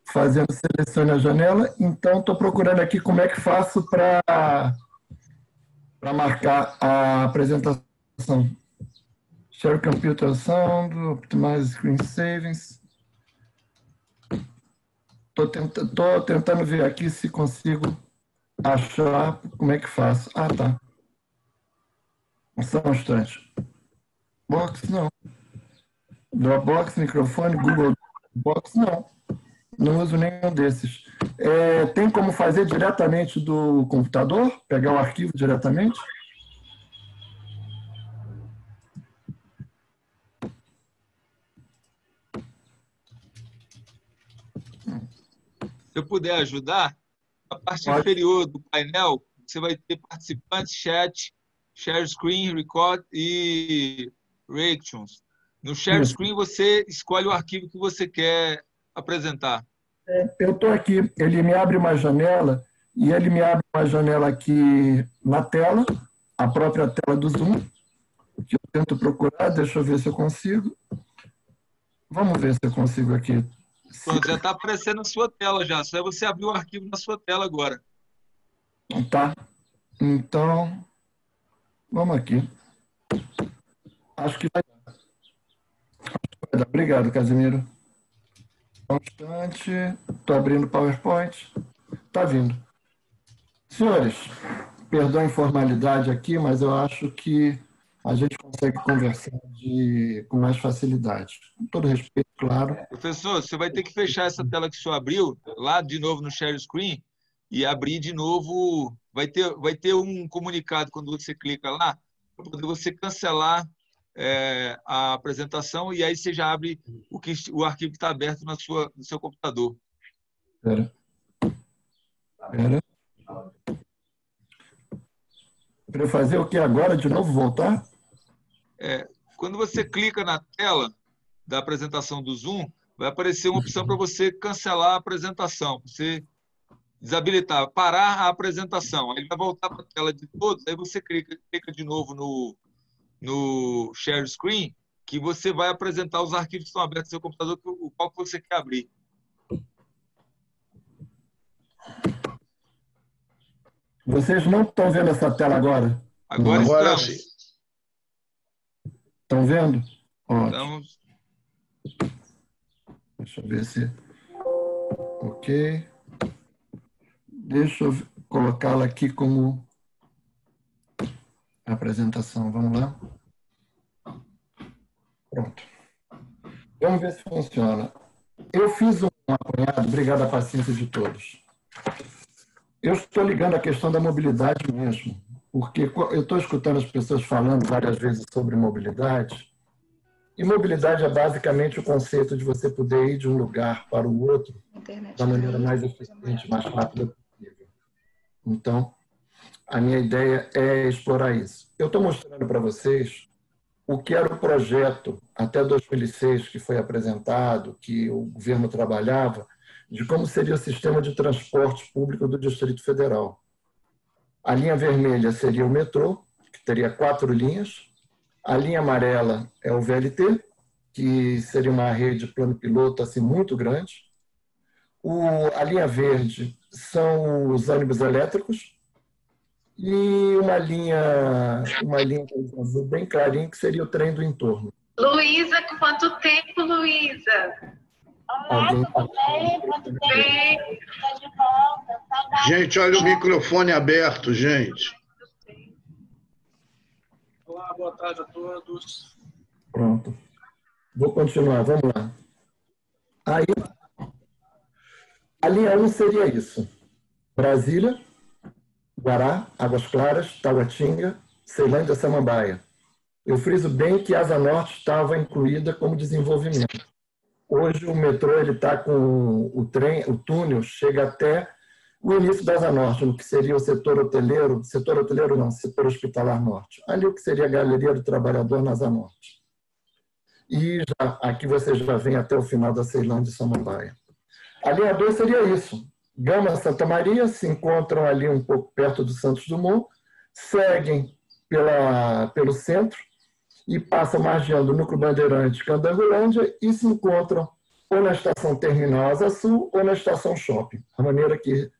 fazendo seleção na janela, então estou procurando aqui como é que faço para marcar a apresentação. Share Computer Sound, Optimize Screen Savings. Estou tentando ver aqui se consigo achar como é que faço. Ah, tá. Só um instante. Box, não. Dropbox, microfone, Google Box, não. Não uso nenhum desses. Tem como fazer diretamente do computador? Pegar o arquivo diretamente? Se eu puder ajudar, a parte inferior do painel, você vai ter participantes, chat, share screen, record e reactions. No share screen, você escolhe o arquivo que você quer apresentar. Eu estou aqui, ele me abre uma janela, e ele me abre uma janela aqui na tela, a própria tela do Zoom, que eu tento procurar, deixa eu ver se eu consigo. Vamos ver se eu consigo aqui. Pronto, já está aparecendo na sua tela já, só é você abrir o arquivo na sua tela agora. Tá, então, vamos aqui. Acho que vai dar. Obrigado, Casimiro. Um instante, estou abrindo o PowerPoint. Está vindo. Senhores, perdão a informalidade aqui, mas eu acho que a gente consegue conversar com mais facilidade. Com todo respeito, claro. Professor, você vai ter que fechar essa tela que o senhor abriu, lá de novo no share screen, e abrir de novo. Vai ter um comunicado quando você clica lá, para poder você cancelar a apresentação, e aí você já abre o arquivo que está aberto no seu computador. Espera. Para eu fazer o que agora? De novo voltar? Quando você clica na tela da apresentação do Zoom, vai aparecer uma opção para você cancelar a apresentação, você desabilitar, parar a apresentação. Aí ele vai voltar para a tela de todos, aí você clica de novo no share screen, que você vai apresentar os arquivos que estão abertos no seu computador, o qual que você quer abrir. Vocês não estão vendo essa tela agora? Agora sim. Estão vendo? Estamos. Deixa eu ver se... Ok. Deixa eu colocá-la aqui como apresentação. Vamos lá. Pronto. Vamos ver se funciona. Eu fiz um apanhado, obrigado à paciência de todos. Eu estou ligando a questão da mobilidade mesmo, porque eu estou escutando as pessoas falando várias vezes sobre mobilidade, e mobilidade é basicamente o conceito de você poder ir de um lugar para o outro da maneira mais eficiente, mais rápida possível. Então, a minha ideia é explorar isso. Eu estou mostrando para vocês o que era o projeto até 2006 que foi apresentado, que o governo trabalhava, de como seria o sistema de transporte público do Distrito Federal. A linha vermelha seria o metrô, que teria 4 linhas. A linha amarela é o VLT, que seria uma rede plano-piloto assim, muito grande. A linha verde são os ônibus elétricos. E uma linha azul bem clarinha, que seria o trem do entorno. Luísa, quanto tempo, Luísa? Olá, tudo bem? Quanto tempo? Estou de volta. Saudade. Gente, olha o microfone aberto, gente. Olá, boa tarde a todos. Pronto. Vou continuar, vamos lá. Aí, a linha 1 seria isso. Brasília, Guará, Águas Claras, Taguatinga, Ceilândia, Samambaia. Eu friso bem que Asa Norte estava incluída como desenvolvimento. Hoje o metrô está com o túnel chega até o início da Asa Norte, no que seria o setor hoteleiro não, setor hospitalar norte. Ali o que seria a Galeria do Trabalhador na Asa Norte. E aqui você já vem até o final da Ceilândia e Samambaia. A linha 2 seria isso. Gama, Santa Maria, se encontram ali um pouco perto do Santos Dumont, seguem pelo centro e passam margeando o Núcleo Bandeirante, Candangolândia, e se encontram ou na estação Terminal Asa Sul ou na estação Shopping, a maneira que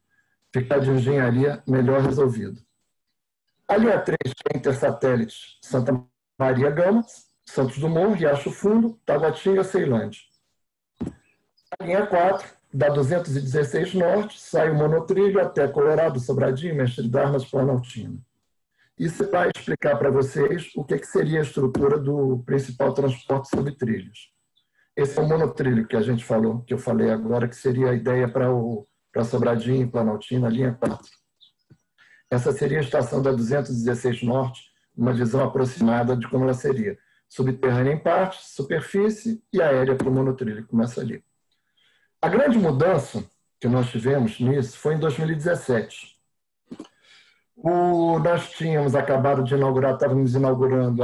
fica de engenharia melhor resolvido. A linha 3, que é intersatélites, Santa Maria Gama, Santos Dumont, Riacho Fundo, Taguatinga, Ceilândia. A linha 4, da 216 Norte, sai o monotrilho até Colorado, Sobradinho, Mestre d'Armas, Planaltina. Isso vai explicar para vocês o que seria a estrutura do principal transporte sobre trilhos. Esse é o monotrilho que a gente falou, que eu falei agora, que seria a ideia para Sobradinho e Planaltina, linha 4. Essa seria a estação da 216 Norte, uma visão aproximada de como ela seria. Subterrânea em parte, superfície e aérea para o monotrilho, começa ali. A grande mudança que nós tivemos nisso foi em 2017. Nós tínhamos acabado de inaugurar, estávamos inaugurando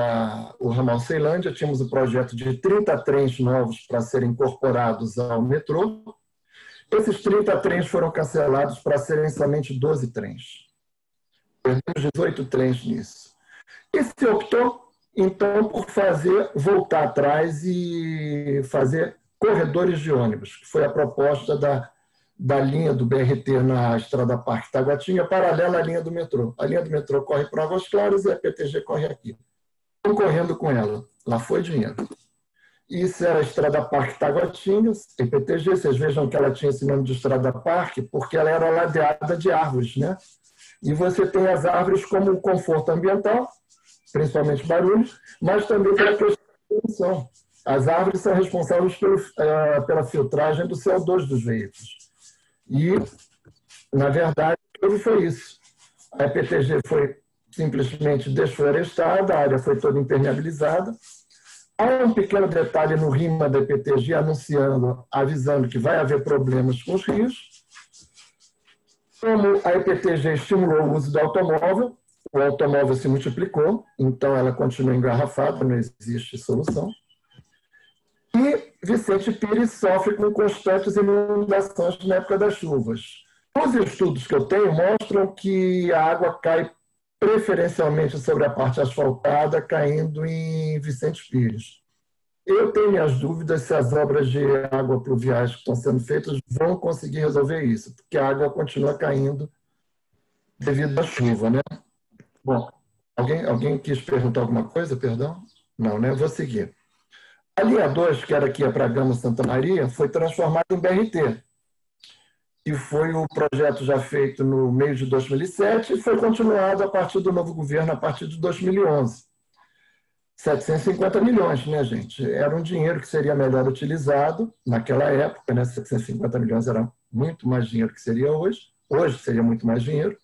o ramal Ceilândia, tínhamos o projeto de 30 trens novos para serem incorporados ao metrô. Esses 30 trens foram cancelados para serem somente 12 trens. Perdemos 18 trens nisso. E se optou, então, por voltar atrás e fazer corredores de ônibus, que foi a proposta da linha do BRT na Estrada Parque Taguatinga, paralela à linha do metrô. A linha do metrô corre para Águas Claras e a PTG corre aqui. Estão correndo com ela. Lá foi dinheiro. Isso era a Estrada Parque Taguatinga, e PTG. Vocês vejam que ela tinha esse nome de Estrada Parque, porque ela era ladeada de árvores, né? E você tem as árvores como um conforto ambiental, principalmente barulho, mas também pela questão de poluição. As árvores são responsáveis pela filtragem do CO2 dos veículos. E, na verdade, o que houve foi isso. A EPTG foi simplesmente desflorestada, a área foi toda impermeabilizada. Há um pequeno detalhe no RIMA da EPTG avisando que vai haver problemas com os rios. Como a EPTG estimulou o uso do automóvel, o automóvel se multiplicou, então ela continua engarrafada, não existe solução. E Vicente Pires sofre com constantes inundações na época das chuvas. Os estudos que eu tenho mostram que a água cai preferencialmente sobre a parte asfaltada, caindo em Vicente Pires. Eu tenho minhas dúvidas se as obras de água pluviais que estão sendo feitas vão conseguir resolver isso, porque a água continua caindo devido à chuva, né? Bom, alguém quis perguntar alguma coisa, perdão? Não, né? Vou seguir. A linha 2, que era aqui para Gama Santa Maria, foi transformada em BRT, que foi o projeto já feito no meio de 2007 e foi continuado a partir do novo governo, a partir de 2011. 750 milhões, né, gente? Era um dinheiro que seria melhor utilizado naquela época, né? 750 milhões era muito mais dinheiro que seria hoje. Hoje seria muito mais dinheiro.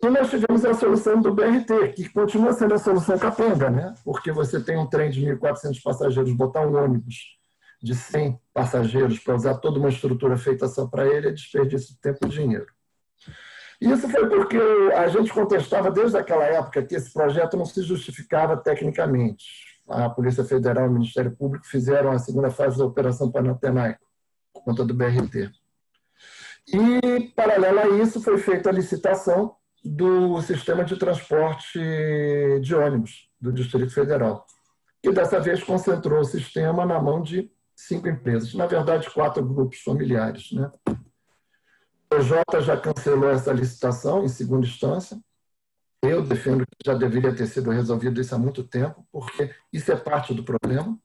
E nós tivemos a solução do BRT, que continua sendo a solução capenga, né? Porque você tem um trem de 1.400 passageiros, botar um ônibus de 100 passageiros para usar toda uma estrutura feita só para ele é desperdício de tempo e dinheiro. Isso foi porque a gente contestava desde aquela época que esse projeto não se justificava tecnicamente. A Polícia Federal e o Ministério Público fizeram a segunda fase da Operação Panatenaico, por conta do BRT. E, paralelo a isso, foi feita a licitação do sistema de transporte de ônibus do Distrito Federal, que dessa vez concentrou o sistema na mão de 5 empresas, na verdade 4 grupos familiares, né? O Jota já cancelou essa licitação em segunda instância. Eu defendo que já deveria ter sido resolvido isso há muito tempo, porque isso é parte do problema.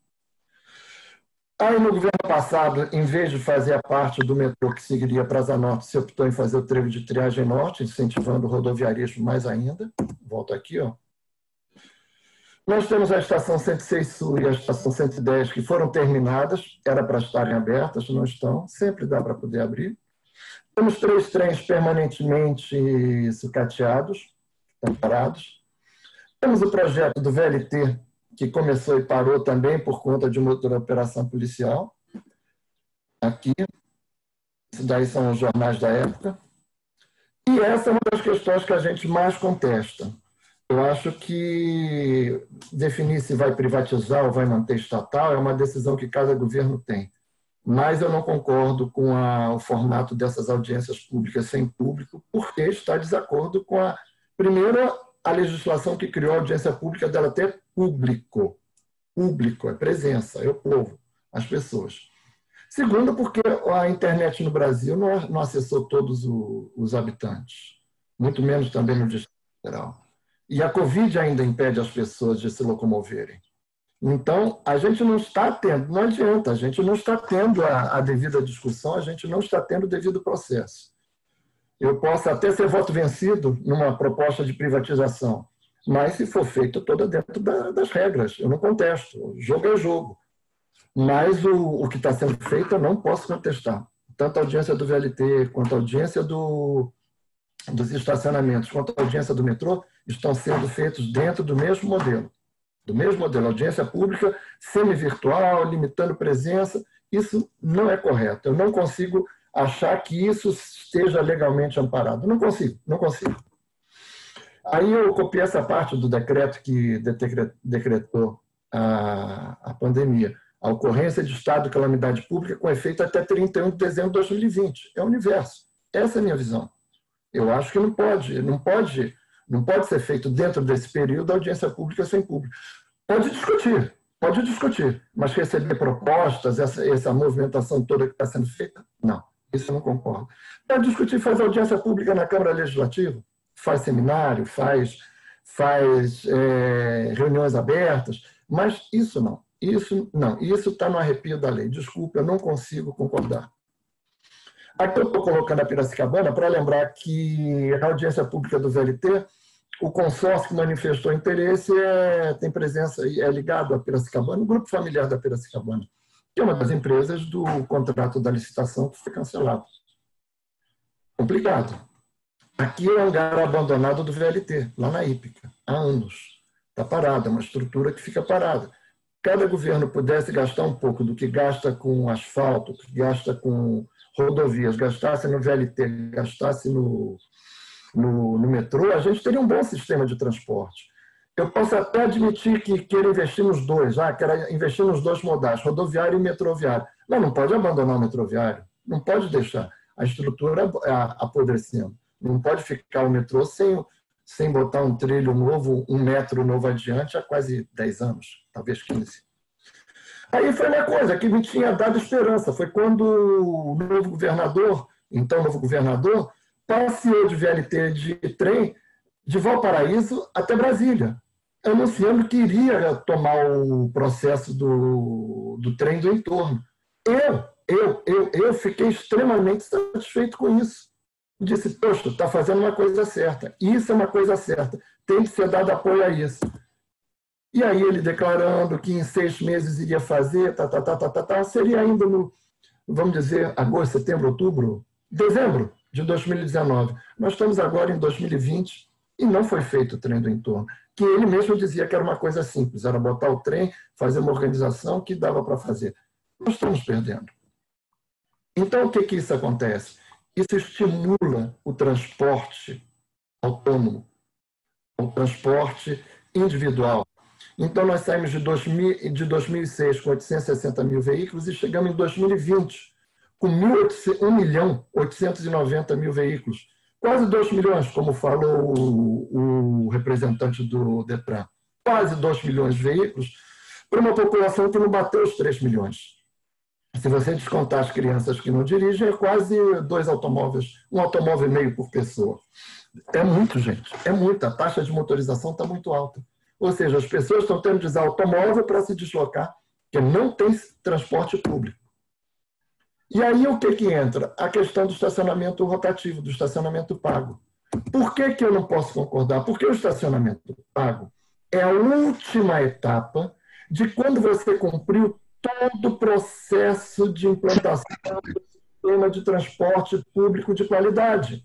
Aí, no governo passado, em vez de fazer a parte do metrô que seguiria para a Asa Norte, se optou em fazer o trevo de triagem norte, incentivando o rodoviarismo mais ainda. Volto aqui, ó. Nós temos a estação 106 Sul e a estação 110 que foram terminadas, era para estarem abertas, não estão, sempre dá para poder abrir. Temos 3 trens permanentemente sucateados, estão parados. Temos o projeto do VLT, que começou e parou também por conta de uma outra operação policial. Aqui, isso daí são os jornais da época. E essa é uma das questões que a gente mais contesta. Eu acho que definir se vai privatizar ou vai manter estatal é uma decisão que cada governo tem. Mas eu não concordo com o formato dessas audiências públicas sem público, porque está de desacordo com primeiro, a legislação que criou a audiência pública dela ter público. Público, é presença, é o povo, as pessoas. Segundo, porque a internet no Brasil não acessou todos os habitantes, muito menos também no Distrito Federal. E a Covid ainda impede as pessoas de se locomoverem. Então, a gente não está tendo, não adianta, a gente não está tendo a devida discussão, a gente não está tendo o devido processo. Eu posso até ser voto vencido numa proposta de privatização, mas se for feito toda dentro das regras, eu não contesto, o jogo é jogo. Mas o que está sendo feito eu não posso contestar. Tanto a audiência do VLT, quanto a audiência dos estacionamentos, quanto a audiência do metrô, estão sendo feitos dentro do mesmo modelo. Do mesmo modelo, audiência pública, semi-virtual, limitando presença. Isso não é correto. Eu não consigo achar que isso esteja legalmente amparado. Não consigo, não consigo. Aí eu copiei essa parte do decreto que decretou a pandemia. A ocorrência de estado de calamidade pública com efeito até 31 de dezembro de 2020. É o universo. Essa é a minha visão. Eu acho que não pode ser feito dentro desse período a audiência pública sem público. Pode discutir, mas receber propostas, essa movimentação toda que está sendo feita, não, isso eu não concordo. Pode discutir, faz audiência pública na Câmara Legislativa, faz seminário, faz reuniões abertas, mas isso não. Isso está no arrepio da lei. Desculpa, eu não consigo concordar. Aqui eu estou colocando a Piracicabana para lembrar que na audiência pública do VLT, o consórcio que manifestou interesse tem presença, é ligado à Piracicabana, o grupo familiar da Piracicabana, que é uma das empresas do contrato da licitação que foi cancelado. Complicado. Aqui é um hangar abandonado do VLT, lá na Hípica, há anos. Está parado, é uma estrutura que fica parada. Cada governo pudesse gastar um pouco do que gasta com asfalto, que gasta com rodovias, gastasse no VLT, gastasse no metrô, a gente teria um bom sistema de transporte. Eu posso até admitir que queira investir nos dois, quero investir nos dois modais, rodoviário e metroviário. Mas não pode abandonar o metroviário, não pode deixar a estrutura apodrecendo. Não pode ficar o metrô sem botar um trilho novo, 1 metro novo adiante há quase 10 anos, talvez 15. Aí foi uma coisa que me tinha dado esperança, foi quando o novo governador, passeou de VLT de trem de Valparaíso até Brasília, anunciando que iria tomar o processo do trem do entorno. Eu fiquei extremamente satisfeito com isso. Disse, poxa, está fazendo uma coisa certa. Isso é uma coisa certa. Tem que ser dado apoio a isso. E aí ele declarando que em 6 meses iria fazer, seria ainda no, vamos dizer, agosto, setembro, outubro, dezembro de 2019. Nós estamos agora em 2020 e não foi feito o trem do entorno. Que ele mesmo dizia que era uma coisa simples, era botar o trem, fazer uma organização que dava para fazer. Nós estamos perdendo. Então, o que isso acontece? Isso estimula o transporte autônomo, o transporte individual. Então, nós saímos de 2006 com 860 mil veículos e chegamos em 2020 com 1.890.000 veículos. Quase 2 milhões, como falou o representante do Detran. Quase 2 milhões de veículos para uma população que não bateu os 3 milhões. Se você descontar as crianças que não dirigem, é quase 2 automóveis, 1 automóvel e meio por pessoa. É muito, gente. É muito. A taxa de motorização está muito alta. Ou seja, as pessoas estão tendo de usar automóvel para se deslocar, porque não tem transporte público. E aí o que entra? A questão do estacionamento rotativo, do estacionamento pago. Por que eu não posso concordar? Porque o estacionamento pago, é a última etapa de quando você cumpriu todo o processo de implantação do sistema de transporte público de qualidade.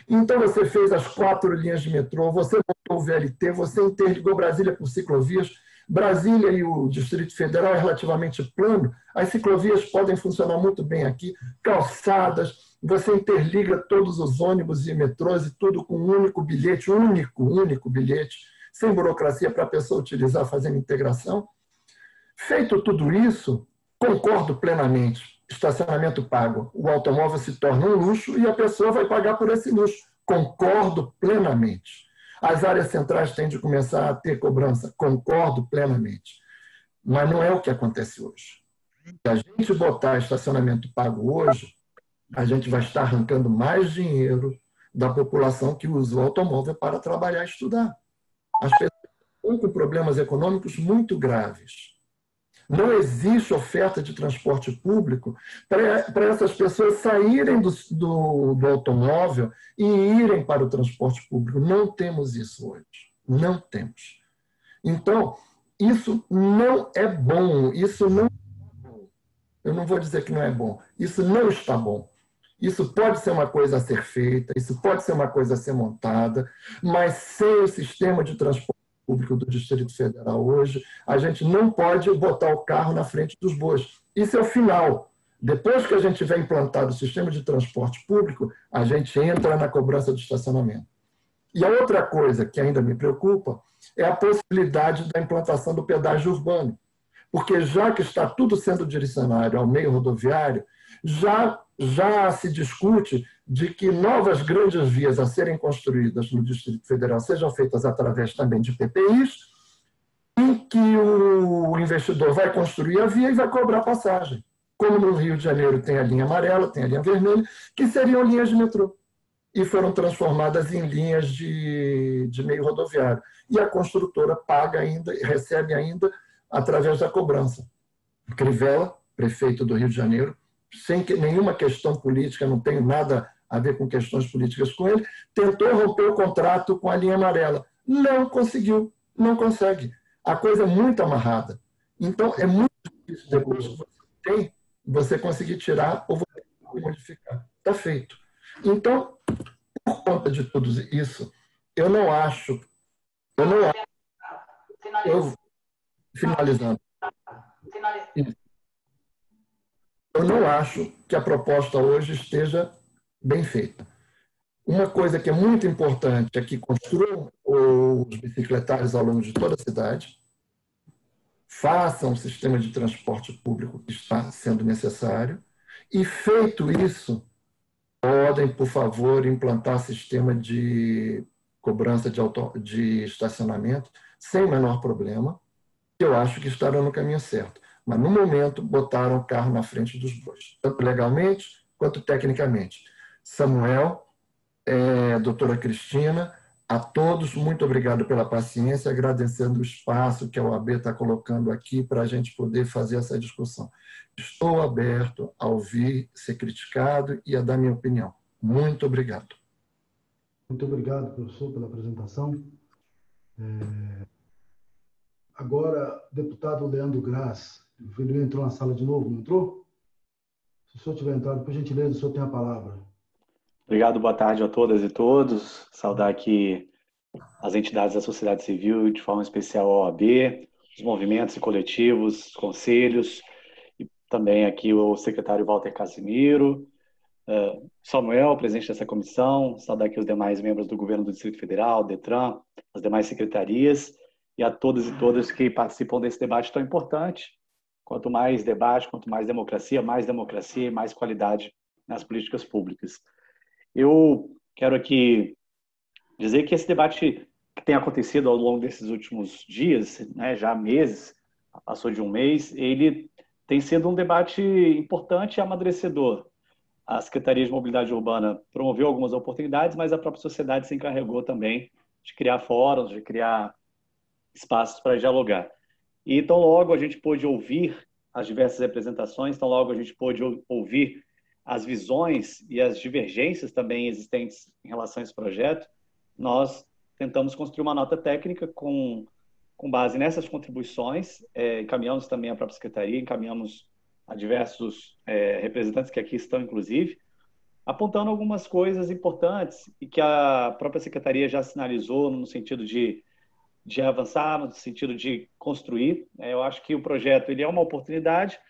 Então, você fez as 4 linhas de metrô, você botou o VLT, você interligou Brasília por ciclovias. Brasília e o Distrito Federal é relativamente plano, as ciclovias podem funcionar muito bem aqui, calçadas, você interliga todos os ônibus e metrôs e tudo com um único bilhete, único bilhete, sem burocracia para a pessoa utilizar, fazendo integração. Feito tudo isso, concordo plenamente. Estacionamento pago. O automóvel se torna um luxo e a pessoa vai pagar por esse luxo. Concordo plenamente. As áreas centrais têm de começar a ter cobrança. Concordo plenamente. Mas não é o que acontece hoje. Se a gente botar estacionamento pago hoje, a gente vai estar arrancando mais dinheiro da população que usa o automóvel para trabalhar e estudar. As pessoas estão com problemas econômicos muito graves. Não existe oferta de transporte público para essas pessoas saírem do automóvel e irem para o transporte público. Não temos isso hoje. Não temos. Então, isso não é bom. Isso não é bom. Eu não vou dizer que não é bom. Isso não está bom. Isso pode ser uma coisa a ser feita, isso pode ser uma coisa a ser montada, mas sem o sistema de transporte público do Distrito Federal hoje, a gente não pode botar o carro na frente dos bois. Isso é o final. Depois que a gente tiver implantado o sistema de transporte público, a gente entra na cobrança do estacionamento. E a outra coisa que ainda me preocupa é a possibilidade da implantação do pedágio urbano. Porque já que está tudo sendo direcionado ao meio rodoviário, já se discute de que novas grandes vias a serem construídas no Distrito Federal sejam feitas através também de PPIs, em que o investidor vai construir a via e vai cobrar passagem. Como no Rio de Janeiro tem a linha amarela, tem a linha vermelha, que seriam linhas de metrô. E foram transformadas em linhas de meio rodoviário. E a construtora paga ainda, recebe ainda através da cobrança. Crivella, prefeito do Rio de Janeiro, sem nenhuma questão política, não tenho nada a ver com questões políticas com ele, tentou romper o contrato com a linha amarela. Não conseguiu, não consegue. A coisa é muito amarrada. Então, é muito difícil, depois que você tem, você conseguir tirar ou você modificar. Está feito. Então, por conta de tudo isso, finalizando. Eu não acho que a proposta hoje esteja bem feita. Uma coisa que é muito importante é que construam os bicicletários ao longo de toda a cidade, façam um sistema de transporte público que está sendo necessário, e feito isso, podem, por favor, implantar sistema de cobrança de estacionamento sem o menor problema, que eu acho que estarão no caminho certo. Mas, no momento, botaram o carro na frente dos bois, tanto legalmente quanto tecnicamente. Samuel, doutora Cristina, a todos, muito obrigado pela paciência, agradecendo o espaço que a OAB está colocando aqui para a gente poder fazer essa discussão. Estou aberto a ouvir, ser criticado e a dar minha opinião. Muito obrigado. Muito obrigado, professor, pela apresentação. Agora, deputado Leandro Graz. O filho entrou na sala de novo, não entrou? Se o senhor tiver entrado, por gentileza, o senhor tem a palavra. Obrigado, boa tarde a todas e todos. Saudar aqui as entidades da sociedade civil, de forma especial a OAB, os movimentos e coletivos, os conselhos, e também aqui o secretário Walter Casimiro, Samuel, presidente dessa comissão, saudar aqui os demais membros do governo do Distrito Federal, DETRAN, as demais secretarias, e a todos e todas que participam desse debate tão importante. Quanto mais debate, quanto mais democracia e mais qualidade nas políticas públicas. Eu quero aqui dizer que esse debate que tem acontecido ao longo desses últimos dias, né, já há meses, passou de um mês, ele tem sido um debate importante e amadurecedor. A Secretaria de Mobilidade Urbana promoveu algumas oportunidades, mas a própria sociedade se encarregou também de criar fóruns, de criar espaços para dialogar. E tão logo a gente pôde ouvir as diversas representações, tão logo a gente pôde ouvir as visões e as divergências também existentes em relação a esse projeto, nós tentamos construir uma nota técnica com com base nessas contribuições, encaminhamos também à própria Secretaria, encaminhamos a diversos representantes que aqui estão, inclusive, apontando algumas coisas importantes e que a própria Secretaria já sinalizou no sentido de avançar, no sentido de construir. Eu acho que o projeto ele é uma oportunidade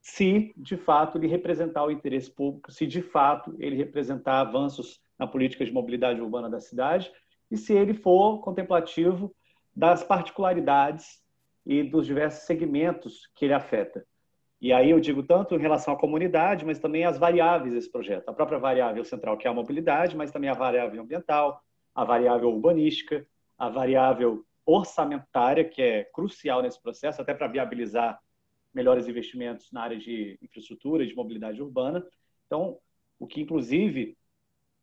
se, de fato, ele representar o interesse público, se, de fato, ele representar avanços na política de mobilidade urbana da cidade e se ele for contemplativo das particularidades e dos diversos segmentos que ele afeta. E aí eu digo tanto em relação à comunidade, mas também às variáveis desse projeto. A própria variável central, que é a mobilidade, mas também a variável ambiental, a variável urbanística, a variável orçamentária, que é crucial nesse processo, até para viabilizar melhores investimentos na área de infraestrutura e de mobilidade urbana. Então, o que, inclusive,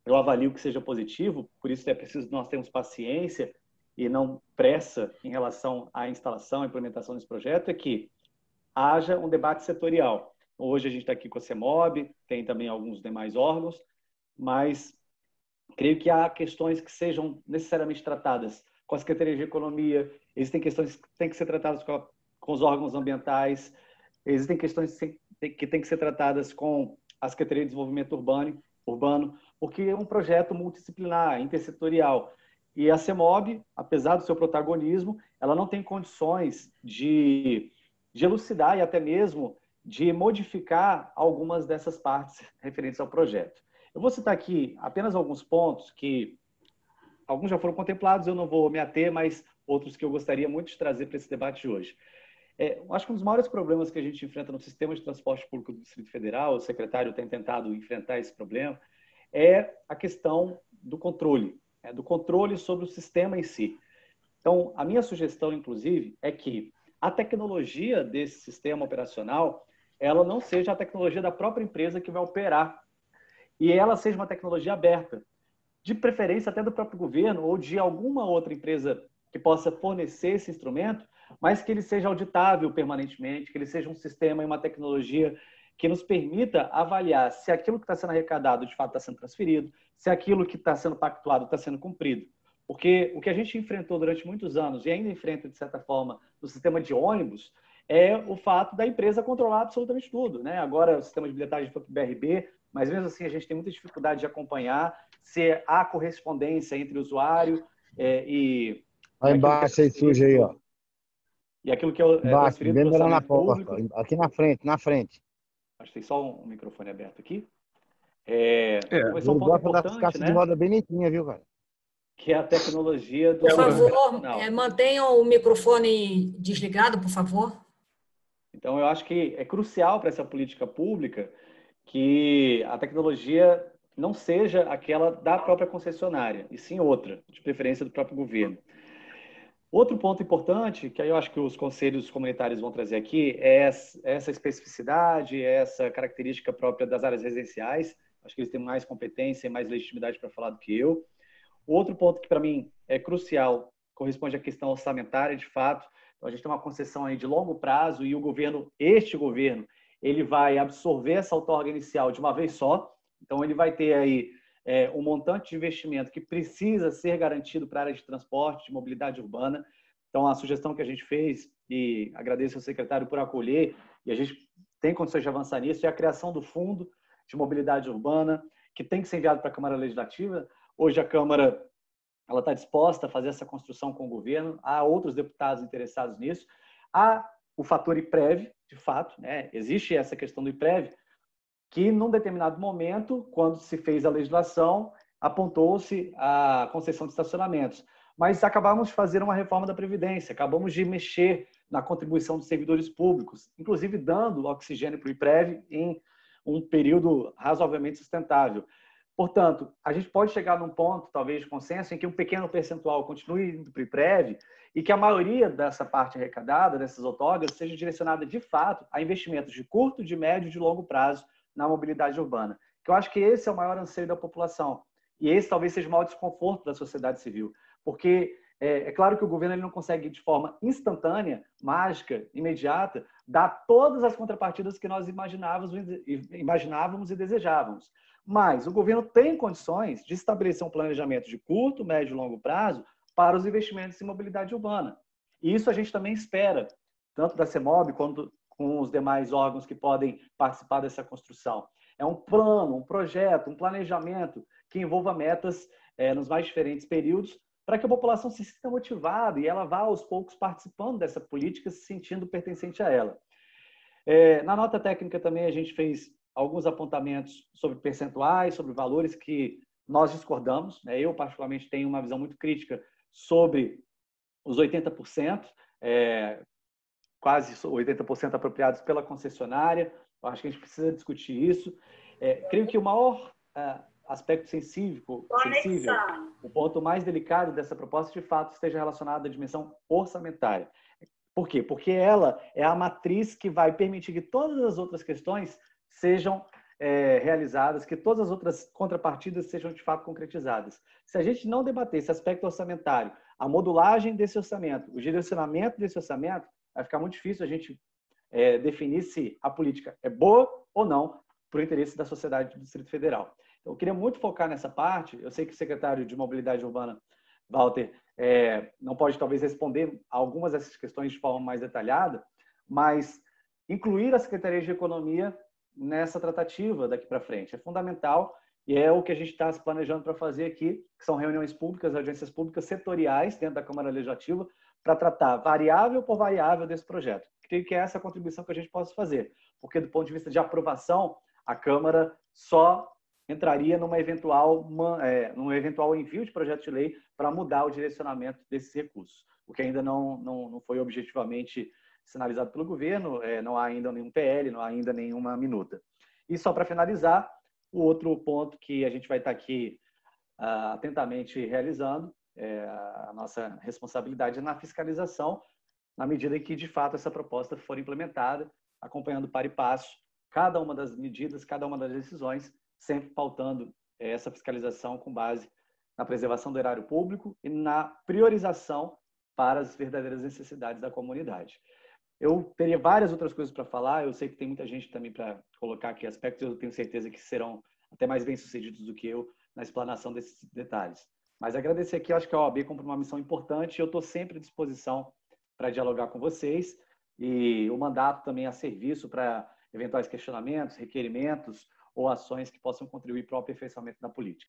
eu avalio que seja positivo, por isso é preciso nós termos paciência e não pressa em relação à instalação e implementação desse projeto, é que haja um debate setorial. Hoje a gente está aqui com a CEMOB, tem também alguns demais órgãos, mas creio que há questões que sejam necessariamente tratadas com a Secretaria de Economia, existem questões que têm que ser tratadas com os órgãos ambientais, existem questões que têm que ser tratadas com a Secretaria de Desenvolvimento Urbano, porque é um projeto multidisciplinar, intersetorial. E a CEMOB, apesar do seu protagonismo, ela não tem condições de elucidar e até mesmo de modificar algumas dessas partes referentes ao projeto. Eu vou citar aqui apenas alguns pontos que alguns já foram contemplados, eu não vou me ater, mas outros que eu gostaria muito de trazer para esse debate de hoje. Eu acho que um dos maiores problemas que a gente enfrenta no sistema de transporte público do Distrito Federal, o secretário tem tentado enfrentar esse problema, é a questão do controle sobre o sistema em si. Então, a minha sugestão, inclusive, é que a tecnologia desse sistema operacional, ela não seja a tecnologia da própria empresa que vai operar, e ela seja uma tecnologia aberta, de preferência até do próprio governo ou de alguma outra empresa que possa fornecer esse instrumento, mas que ele seja auditável permanentemente, que ele seja um sistema e uma tecnologia que nos permita avaliar se aquilo que está sendo arrecadado de fato está sendo transferido, se aquilo que está sendo pactuado está sendo cumprido. Porque o que a gente enfrentou durante muitos anos e ainda enfrenta, de certa forma, no sistema de ônibus, é o fato da empresa controlar absolutamente tudo, né? Agora o sistema de bilhetagem foi para o BRB, mas mesmo assim a gente tem muita dificuldade de acompanhar se há correspondência entre o usuário e... Aí embaixo, aí suja aí, ó. E aquilo que é transferido bem para o lá na orçamento porta, público. aqui na frente. Acho que tem só um microfone aberto aqui. Mas um ponto gosto das importante, caixas né? de roda bem limpinha, viu, cara? Que é a tecnologia do... Por favor, mantenham o microfone desligado, por favor. Então, eu acho que é crucial para essa política pública que a tecnologia não seja aquela da própria concessionária, e sim outra, de preferência do próprio governo. Outro ponto importante, que aí eu acho que os conselhos comunitários vão trazer aqui, é essa especificidade, essa característica própria das áreas residenciais. Acho que eles têm mais competência e mais legitimidade para falar do que eu. Outro ponto que, para mim, é crucial, corresponde à questão orçamentária, de fato. Então, a gente tem uma concessão aí de longo prazo e este governo, ele vai absorver essa outorga inicial de uma vez só. Então, ele vai ter aí um montante de investimento que precisa ser garantido para a área de transporte, de mobilidade urbana. Então, a sugestão que a gente fez, e agradeço ao secretário por acolher, e a gente tem condições de avançar nisso, é a criação do Fundo de Mobilidade Urbana, que tem que ser enviado para a Câmara Legislativa. Hoje a Câmara está disposta a fazer essa construção com o governo, há outros deputados interessados nisso. Há o fator IPREV, de fato, né? Existe essa questão do IPREV, que num determinado momento, quando se fez a legislação, apontou-se a concessão de estacionamentos. Mas acabamos de fazer uma reforma da Previdência, acabamos de mexer na contribuição dos servidores públicos, inclusive dando oxigênio para o IPREV em um período razoavelmente sustentável. Portanto, a gente pode chegar num ponto, talvez, de consenso, em que um pequeno percentual continue indo para o IPREV e que a maioria dessa parte arrecadada, dessas outorgas, seja direcionada, de fato, a investimentos de curto, de médio e de longo prazo na mobilidade urbana. Que eu acho que esse é o maior anseio da população. E esse talvez seja o maior desconforto da sociedade civil. Porque é claro que o governo ele não consegue, de forma instantânea, mágica, imediata, dar todas as contrapartidas que nós imaginávamos e desejávamos. Mas o governo tem condições de estabelecer um planejamento de curto, médio e longo prazo para os investimentos em mobilidade urbana. E isso a gente também espera, tanto da CEMOB quanto com os demais órgãos que podem participar dessa construção. É um plano, um projeto, um planejamento que envolva metas nos mais diferentes períodos, para que a população se sinta motivada e ela vá aos poucos participando dessa política, se sentindo pertencente a ela. Na nota técnica também a gente fez alguns apontamentos sobre percentuais, sobre valores que nós discordamos. Eu, particularmente, tenho uma visão muito crítica sobre os 80%, quase 80% apropriados pela concessionária. Eu acho que a gente precisa discutir isso. Creio que o maior aspecto sensível, o ponto mais delicado dessa proposta, de fato, esteja relacionado à dimensão orçamentária. Por quê? Porque ela é a matriz que vai permitir que todas as outras questões sejam realizadas, que todas as outras contrapartidas sejam de fato concretizadas. Se a gente não debater esse aspecto orçamentário, a modulagem desse orçamento, o direcionamento desse orçamento, vai ficar muito difícil a gente definir se a política é boa ou não para o interesse da sociedade do Distrito Federal. Então, eu queria muito focar nessa parte. Eu sei que o secretário de Mobilidade Urbana, Walter, não pode talvez responder algumas dessas questões de forma mais detalhada, mas incluir a Secretaria de Economia nessa tratativa daqui para frente é fundamental, e é o que a gente está se planejando para fazer aqui, que são reuniões públicas, audiências públicas setoriais dentro da Câmara Legislativa, para tratar variável por variável desse projeto. Creio que é essa a contribuição que a gente possa fazer, porque do ponto de vista de aprovação, a Câmara só entraria num eventual envio de projeto de lei para mudar o direcionamento desses recursos, o que ainda não foi objetivamente sinalizado pelo governo, não há ainda nenhum PL, não há ainda nenhuma minuta. E só para finalizar, o outro ponto que a gente vai estar aqui atentamente realizando, a nossa responsabilidade é na fiscalização, na medida em que, de fato, essa proposta for implementada, acompanhando para e passo cada uma das medidas, cada uma das decisões, sempre pautando essa fiscalização com base na preservação do erário público e na priorização para as verdadeiras necessidades da comunidade. Eu teria várias outras coisas para falar, eu sei que tem muita gente também para colocar aqui aspectos, eu tenho certeza que serão até mais bem-sucedidos do que eu na explanação desses detalhes. Mas agradecer aqui, eu acho que a OAB cumpre uma missão importante e eu estou sempre à disposição para dialogar com vocês, e o mandato também a serviço para eventuais questionamentos, requerimentos ou ações que possam contribuir para o aperfeiçoamento da política.